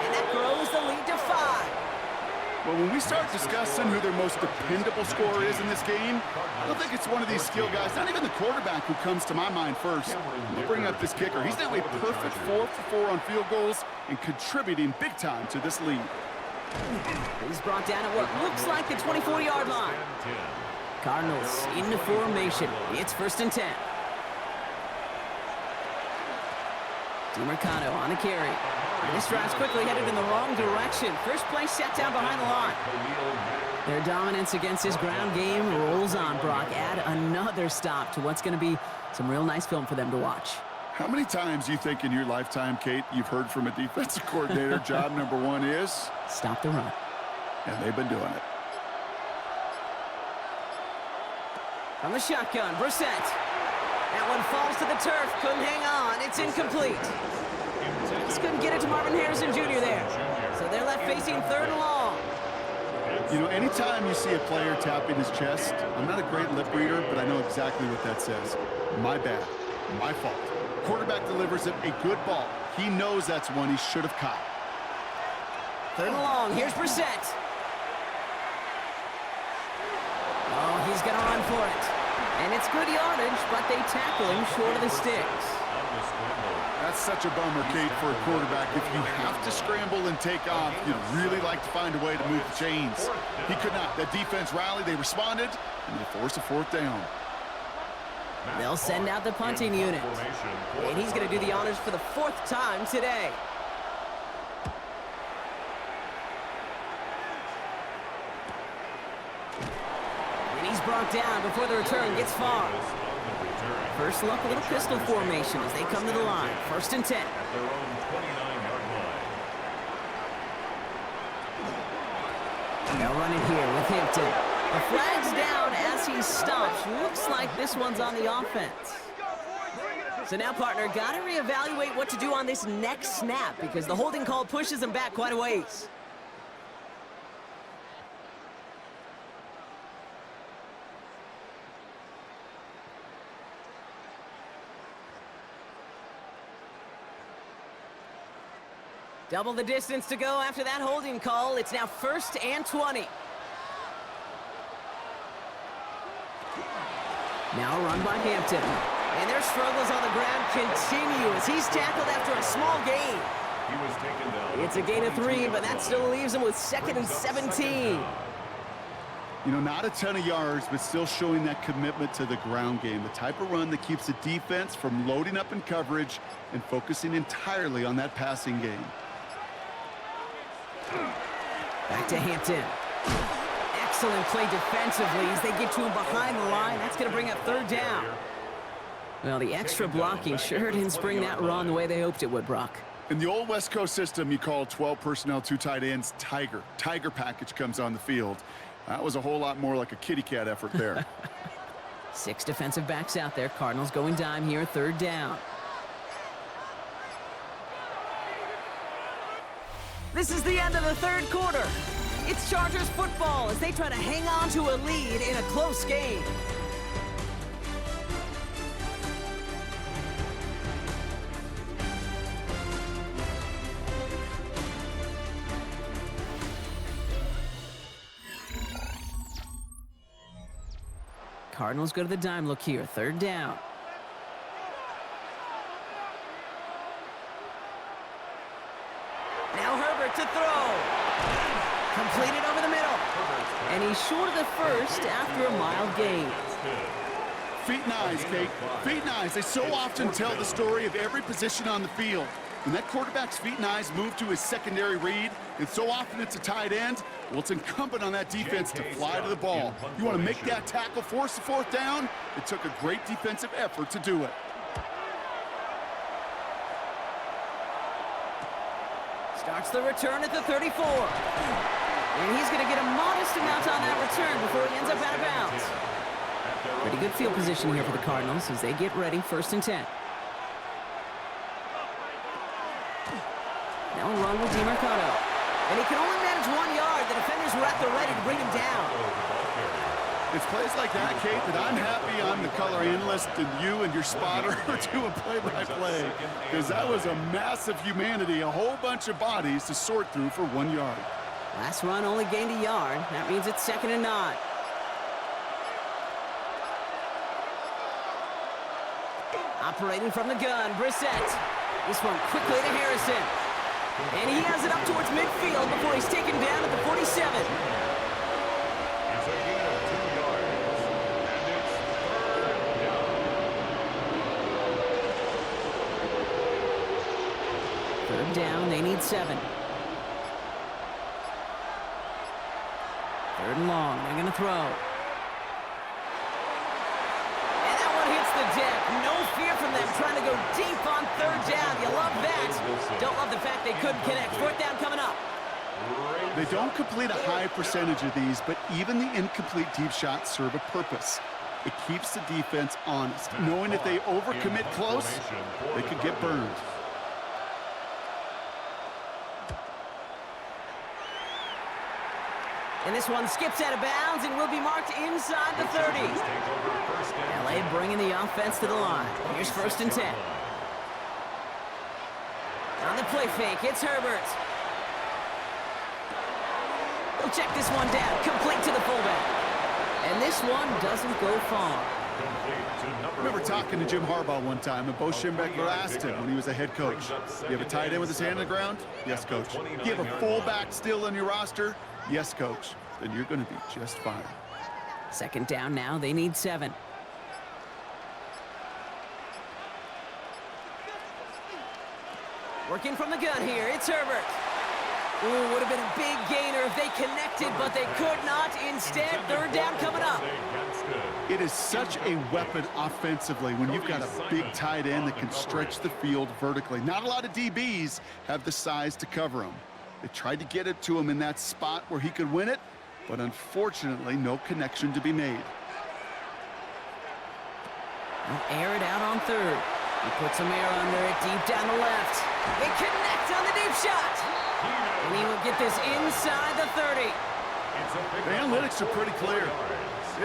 and that grows the lead to 5. Well, when we start discussing who their most dependable scorer is in this game, I don't think it's one of these skill guys, not even the quarterback, who comes to my mind first. We'll bring up this kicker. He's now a perfect 4 for 4 on field goals and contributing big time to this lead. He's brought down at what looks like the 24-yard line. Cardinals into formation. It's 1st and 10. DeMarcano on the carry. And this drive's quickly headed in the wrong direction. First play set down behind the line. Their dominance against his ground game rolls on, Brock. Add another stop to what's going to be some real nice film for them to watch. How many times do you think in your lifetime, Kate, you've heard from a defensive coordinator, job number 1 is? Stop the run. And they've been doing it. From the shotgun, Brissett. That one falls to the turf, couldn't hang on. It's incomplete. Just couldn't get it to Marvin Harrison Jr. there. So they're left facing 3rd and long. You know, anytime you see a player tapping his chest, I'm not a great lip reader, but I know exactly what that says. My bad. My fault. Quarterback delivers it a good ball. He knows that's one he should have caught. 3rd and long. Here's Brissett. Oh, he's going to run for it. And it's good yardage, but they tackle him short of the sticks. That's such a bummer, Kate, for a quarterback. If you have to scramble and take off, you'd really like to find a way to move the chains. He could not. The defense rallied, they responded, and they forced a 4th down. They'll send out the punting unit. And he's going to do the honors for the 4th time today. Brought down before the return gets far. First look, a little pistol formation as they come to the line. 1st and 10. At their own 29-yard line. They'll run it here with Hampton. The flag's down as he stops. Looks like this one's on the offense. So now, partner, got to reevaluate what to do on this next snap because the holding call pushes him back quite a ways. Double the distance to go after that holding call. It's now 1st and 20. Now run by Hampton. And their struggles on the ground continue as he's tackled after a small gain. He was taken down. It's a gain of 3, but that still leaves him with 2nd and 17. You know, not a ton of yards, but still showing that commitment to the ground game. The type of run that keeps the defense from loading up in coverage and focusing entirely on that passing game. Back to Hampton. Excellent play defensively as they get to him behind the line. That's going to bring up 3rd down. Well, the extra blocking sure didn't spring that run the way they hoped it would, Brock. In the old West Coast system, you call 12 personnel, 2 tight ends, Tiger. Tiger package comes on the field. That was a whole lot more like a kitty cat effort there. 6 defensive backs out there. Cardinals going dime here, 3rd down. This is the end of the 3rd quarter. It's Chargers football as they try to hang on to a lead in a close game. Cardinals go to the dime look here, 3rd down. Now Herbert to throw. Completed over the middle. And he's short of the 1st after a mild gain. Feet and eyes, Kate. Feet and eyes. They so often tell the story of every position on the field. When that quarterback's feet and eyes move to his secondary read, and so often it's a tight end, well, it's incumbent on that defense to fly to the ball. You want to make that tackle, force the 4th down? It took a great defensive effort to do it. Starts the return at the 34. And he's going to get a modest amount on that return before he ends up out of bounds. Pretty good field position here for the Cardinals as they get ready, 1st and 10. Now a run with DeMarcado. And he can only manage 1 yard. The defenders were at the ready to bring him down. It's plays like that, Kate, that I'm happy I'm the color analyst and you and your spotter are doing play-by-play. Because that was a massive humanity, a whole bunch of bodies to sort through for 1 yard. Last run only gained a yard. That means it's 2nd and 9. Operating from the gun, Brissett. This one quickly to Harrison. And he has it up towards midfield before he's taken down at the 47. It's a gain of 2 yards. And it's 3rd down. 3rd down, they need 7. 3rd and long, they're going to throw. And that one hits the deck. No fear from them trying to go deep on 3rd down. You love that. Don't love the fact they couldn't connect. 4th down coming up. They don't complete a high percentage of these, but even the incomplete deep shots serve a purpose. It keeps the defense honest, knowing if they overcommit close, they could get burned. And this one skips out of bounds and will be marked inside the 30. LA bringing the offense to the line. Here's 1st and 10. On the play fake, it's Herbert. He'll check this one down, complete to the fullback. And this one doesn't go far. I remember talking to Jim Harbaugh one time, and Bo Schembechler asked him when he was a head coach, you have a tight end with his hand on the ground? Yes, coach. You have a fullback still on your roster? Yes, coach. Then you're going to be just fine. 2nd down now, they need 7. Working from the gun here, it's Herbert. Ooh, would have been a big gainer if they connected, but they could not. Instead, 3rd down coming up. It is such a weapon offensively when you've got a big tight end that can stretch the field vertically. Not a lot of DBs have the size to cover him. They tried to get it to him in that spot where he could win it, but unfortunately, no connection to be made. They'll air it out on 3rd. He puts some air under it deep down the left. They connect on the deep shot. And he will get this inside the 30. The analytics are pretty clear.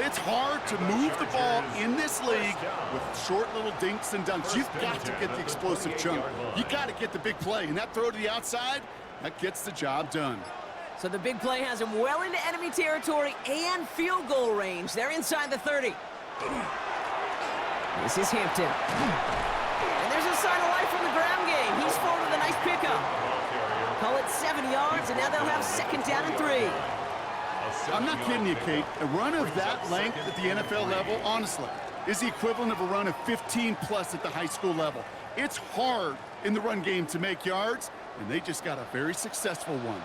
It's hard to move the ball in this league with short little dinks and dunks. You've got to get the explosive chunk. You've got to get the big play. And that throw to the outside, that gets the job done. So the big play has him well into enemy territory and field goal range. They're inside the 30. This is Hampton. And there's a sign of life from the ground game. He's forward with a nice pickup. Call it 7 yards, and now they'll have 2nd down and 3. I'm not kidding you, Kate. A run of that length at the NFL level, honestly, is the equivalent of a run of 15-plus at the high school level. It's hard in the run game to make yards, and they just got a very successful one.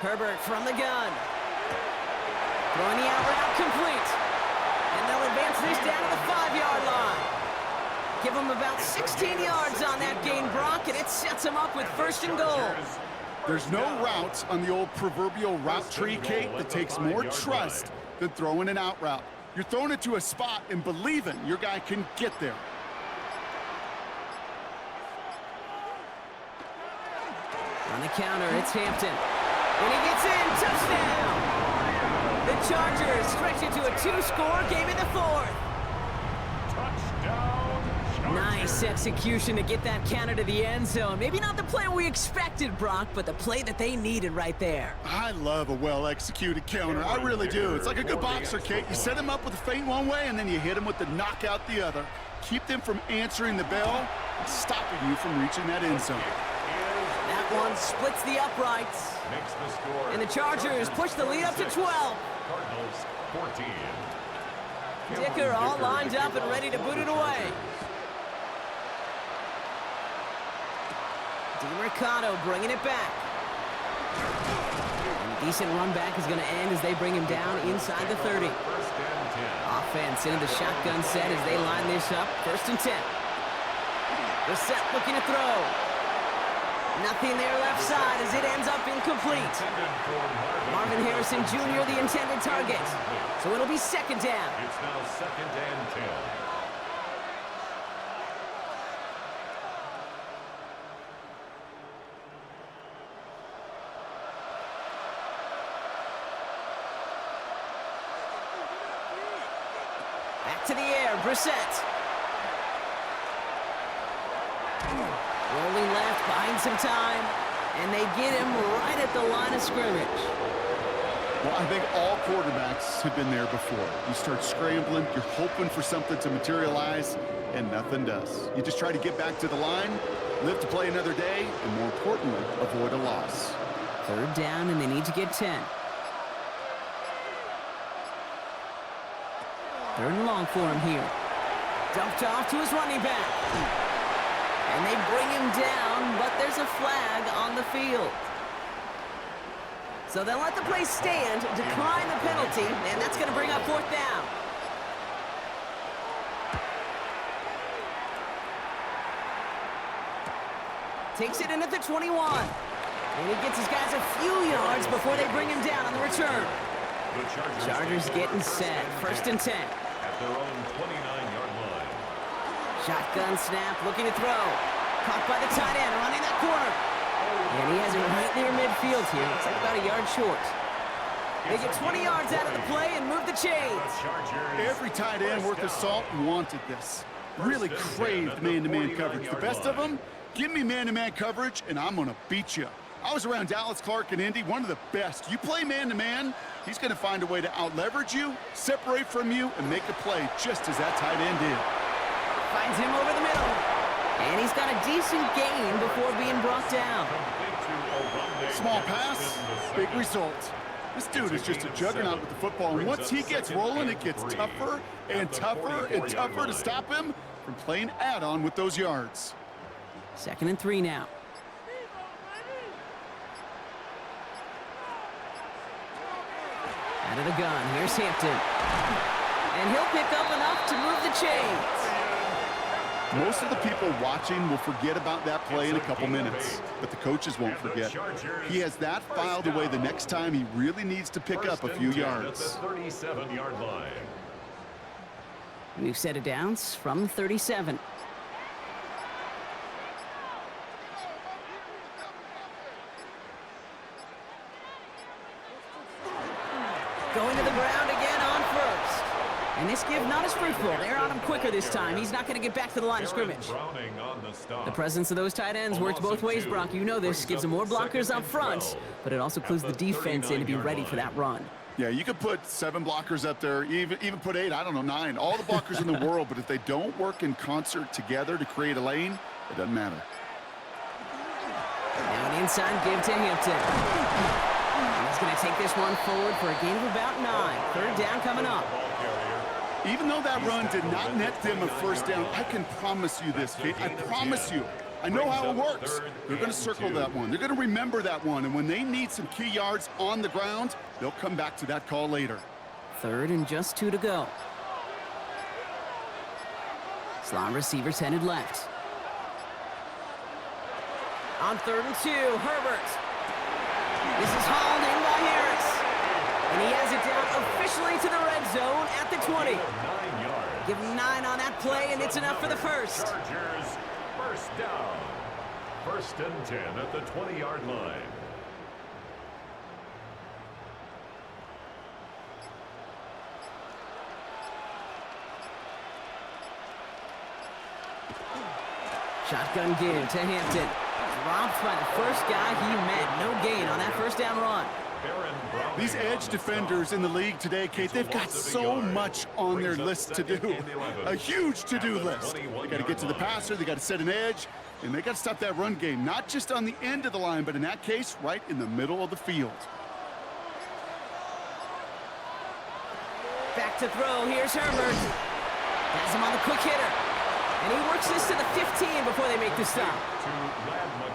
Herbert from the gun. Throwing the out route complete. And they'll advance this down to the 5-yard line. Give them about 16 yards on that gain, Brock, and it sets them up with 1st and goal. There's no route on the old proverbial route tree, Kate, that takes more trust than throwing an out route. You're throwing it to a spot and believing your guy can get there. On the counter, it's Hampton. And he gets in, touchdown! The Chargers stretch it to a 2-score game in the 4th. Touchdown, Chargers. Nice execution to get that counter to the end zone. Maybe not the play we expected, Brock, but the play that they needed right there. I love a well-executed counter. I really do. It's like a good boxer, Kate. You set him up with a feint one way, and then you hit him with the knockout the other. Keep them from answering the bell and stopping you from reaching that end zone. That one splits the uprights. Makes the score. And the Chargers push the lead up to 12. Cardinals 14. Dicker all lined up and ready to boot it away. DiMercato bringing it back. And a decent run back is going to end as they bring him down inside the 30. 1st and 10. Offense into the shotgun set as they line this up. 1st and 10. Brissett looking to throw. Nothing there left side as it ends up incomplete. Marvin Harrison Jr. the intended target. So it'll be 2nd down. It's now 2nd and 10. Back to the air, Brissett. Rolling left, buying some time, and they get him right at the line of scrimmage. Well, I think all quarterbacks have been there before. You start scrambling, you're hoping for something to materialize, and nothing does. You just try to get back to the line, live to play another day, and more importantly, avoid a loss. 3rd down, and they need to get 10. 3rd and long for him here. Dumped off to his running back. And they bring him down, but there's a flag on the field. So they'll let the play stand, decline the penalty, and that's going to bring up 4th down. Takes it in at the 21. And he gets his guys a few yards before they bring him down on the return. The Chargers getting set. 1st and 10. At their own 29-yard line. Shotgun snap, looking to throw. Caught by the tight end, running that corner. And he has it right near midfield here. It's like about a yard short. They get 20 yards out of the play and move the chains. Every tight end worth of salt wanted this. Really craved man-to-man coverage. The best of them, give me man-to-man coverage, and I'm going to beat you. I was around Dallas Clark and Indy, one of the best. You play man-to-man, he's going to find a way to out-leverage you, separate from you, and make a play just as that tight end did. Finds him over the middle. And he's got a decent gain before being brought down. Small pass, big result. This dude is just a juggernaut with the football, and once he gets rolling, it gets tougher and tougher and tougher to stop him from playing add-on with those yards. 2nd and 3 now. Out of the gun, here's Hampton. And he'll pick up enough to move the chains. Most of the people watching will forget about that play in a couple minutes, but the coaches won't forget. He has that filed away the next time he really needs to pick up a few yards. At the 37-yard line. We've set it down from 37. Going to the ground again on 1st. And this give not as fruitful. They're on him quicker this time. He's not going to get back to the line of scrimmage. The presence of those tight ends works both ways, Brock. You know this. Gives them more blockers up front, but it also clues the defense in to be ready for that run. Yeah, you could put 7 blockers up there, even put 8, I don't know, 9, all the blockers in the world, but if they don't work in concert together to create a lane, it doesn't matter. Now an inside give to Hampton. And he's going to take this one forward for a gain of about 9. Third down coming up. Even though that run did not net them a first down, I can promise you this, Kate. I promise you. I know how it works. They're going to circle that one. They're going to remember that one. And when they need some key yards on the ground, they'll come back to that call later. Third and just 2 to go. Slot receivers headed left. On 3rd and 2, Herbert. This is hauled in by Harris. And he has it down officially to the red zone at the 20. Give him 9 on that play, and it's enough for the first. Chargers, first down. 1st and 10 at the 20-yard line. Shotgun give to Hampton. Dropped by the first guy he met. No gain on that first down run. These edge defenders in the league today, Kate, they've got so much on their list to do. A huge to-do list. They got to get to the passer, they got to set an edge, and they got to stop that run game, not just on the end of the line, but in that case, right in the middle of the field. Back to throw. Here's Herbert. Has him on the quick hitter. And he works this to the 15 before they make the stop.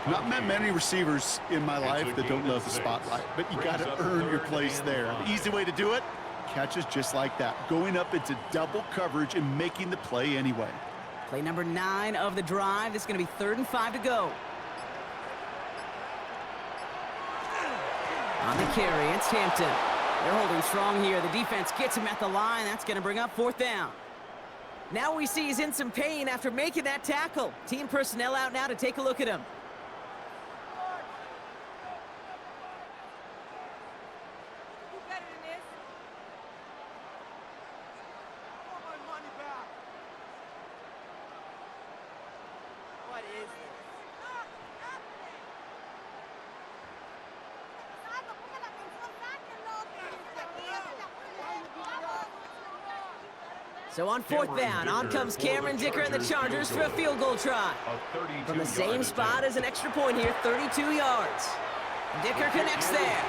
Not met many receivers in my life that don't love the spotlight, but you got to earn your place there. The easy way to do it, catches just like that, going up into double coverage and making the play anyway. Play number 9 of the drive. This is going to be 3rd and 5 to go. On the carry, it's Hampton. They're holding strong here. The defense gets him at the line. That's going to bring up 4th down. Now we see he's in some pain after making that tackle. Team personnel out now to take a look at him. So on 4th down, on comes Cameron Dicker and the Chargers for a field goal try. From the same spot as an extra point here, 32 yards. Dicker connects there.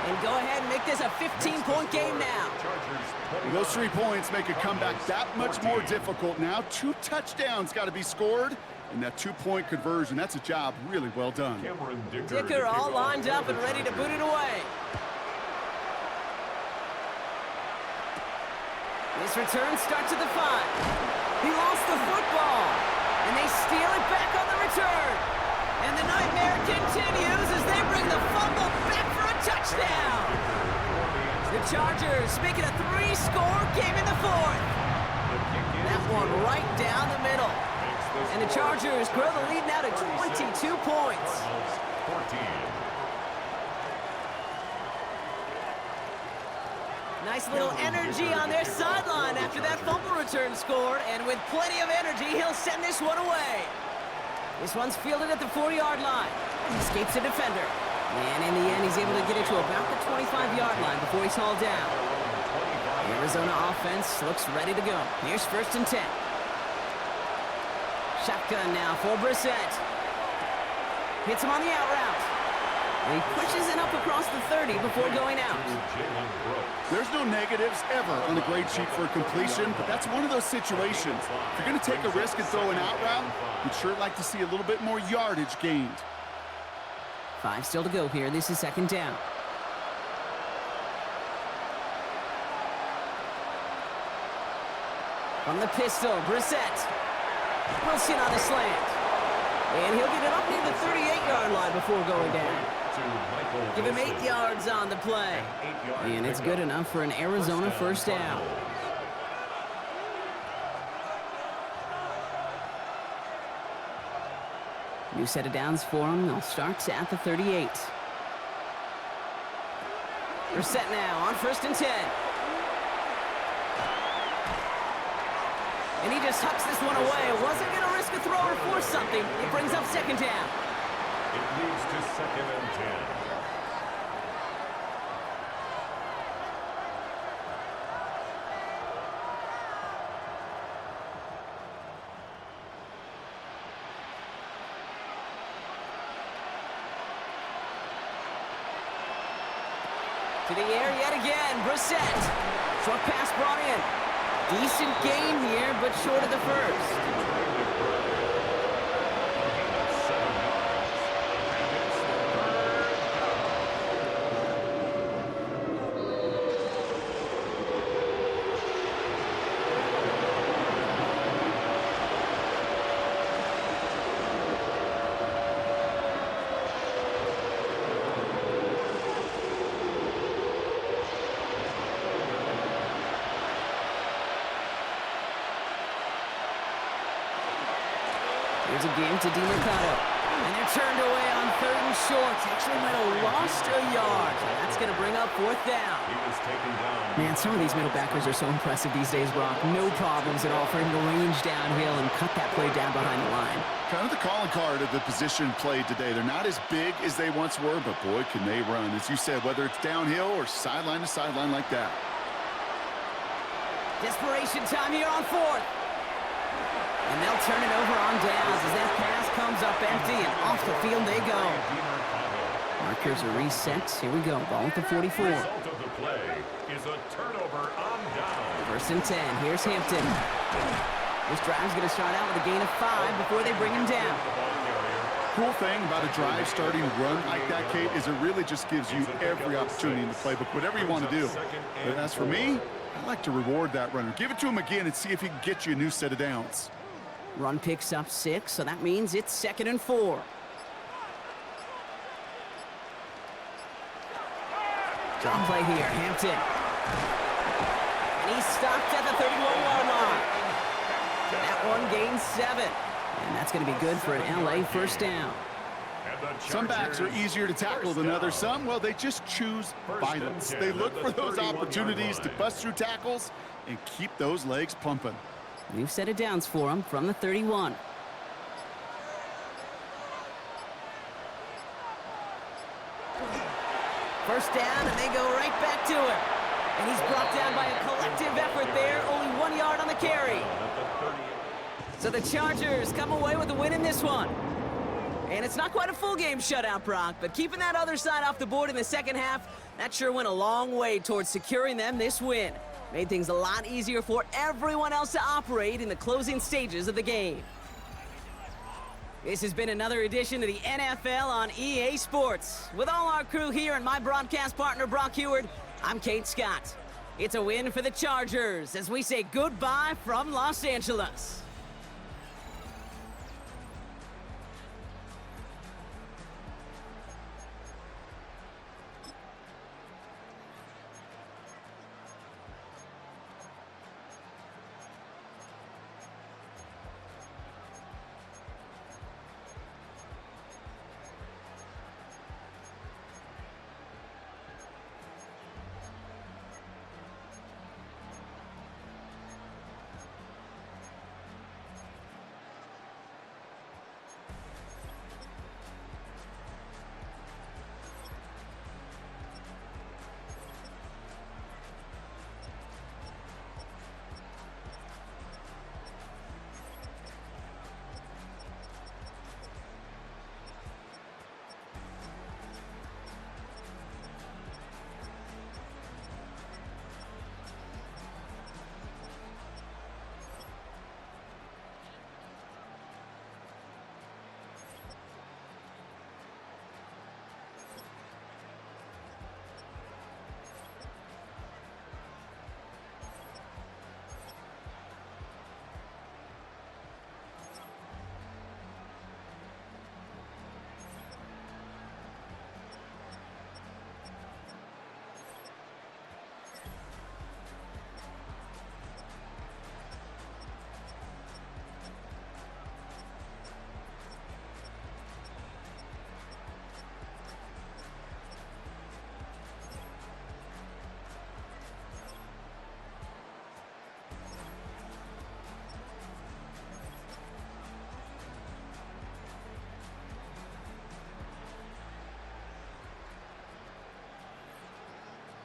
And go ahead and make this a 15-point game now. Those 3 points make a comeback that much more difficult now. 2 touchdowns got to be scored. And that 2-point conversion, that's a job really well done. Dicker all lined up and ready to boot it away. This return starts at the 5. He lost the football, and they steal it back on the return. And the nightmare continues as they bring the fumble back for a touchdown. The Chargers make it a 3-score game in the 4th. That one right down the middle. And the Chargers grow the lead now to 22 points. 14. Nice little energy on their sideline after that fumble return scored, and with plenty of energy, he'll send this one away. This one's fielded at the 4-yard line. Escapes a defender. And in the end, he's able to get it to about the 25-yard line before he's hauled down. The Arizona offense looks ready to go. Here's 1st and 10. Shotgun now for Brissett. Hits him on the out route. And he pushes it up across the 30 before going out. There's no negatives ever on a grade sheet for a completion, but that's one of those situations. If you're going to take a risk and throw an out route, you'd sure like to see a little bit more yardage gained. 5 still to go here. This is 2nd down. From the pistol, Brissett. Wilson on the slant. And he'll get it up near the 38-yard line before going down. Give him 8 yards on the play. And it's good enough for an Arizona first down. New set of downs for him. They'll start at the 38. They're set now on 1st and 10. And he just hucks this one away. Wasn't going to risk a throw or force something. It brings up 2nd down. It leads to 2nd and 10. To the air yet again, Brissett. Short pass brought in. Decent gain here, but short of the first. Here's a game to DiMercato. And they're turned away on 3rd and short. Actually might have lost a yard. So that's going to bring up 4th down. He was taken down. Man, some of these middle backers are so impressive these days, Brock. No problems at all for him to range downhill and cut that play down behind the line. Kind of the calling card of the position played today. They're not as big as they once were, but boy, can they run. As you said, whether it's downhill or sideline to sideline like that. Desperation time here on 4th. And they'll turn it over on downs as that pass comes up empty, and off the field they go. Markers are reset. Here we go. Ball at the 44. The result of the play is a turnover on down. 1st and 10. Here's Hampton. This drive's going to start out with a gain of 5 before they bring him down. Cool thing about a drive starting run like that, Kate, is it really just gives you every opportunity in the playbook, whatever you want to do. But as for me, I like to reward that runner. Give it to him again and see if he can get you a new set of downs. Run picks up 6, so that means it's 2nd and 4. Draw play here, Hampton. And he's stopped at the 31-yard line. That one gains 7. And that's going to be good for an LA 1st down. Some backs are easier to tackle than others. Some, well, they just choose violence. They look for those opportunities to bust through tackles and keep those legs pumping. New set of downs for him from the 31. First down, and they go right back to him. And he's brought down by a collective effort there. Only 1 yard on the carry. So the Chargers come away with a win in this one. And it's not quite a full game shutout, Brock, but keeping that other side off the board in the second half, that sure went a long way towards securing them this win. Made things a lot easier for everyone else to operate in the closing stages of the game. This has been another edition of the NFL on EA Sports. With all our crew here and my broadcast partner, Brock Heward, I'm Kate Scott. It's a win for the Chargers as we say goodbye from Los Angeles.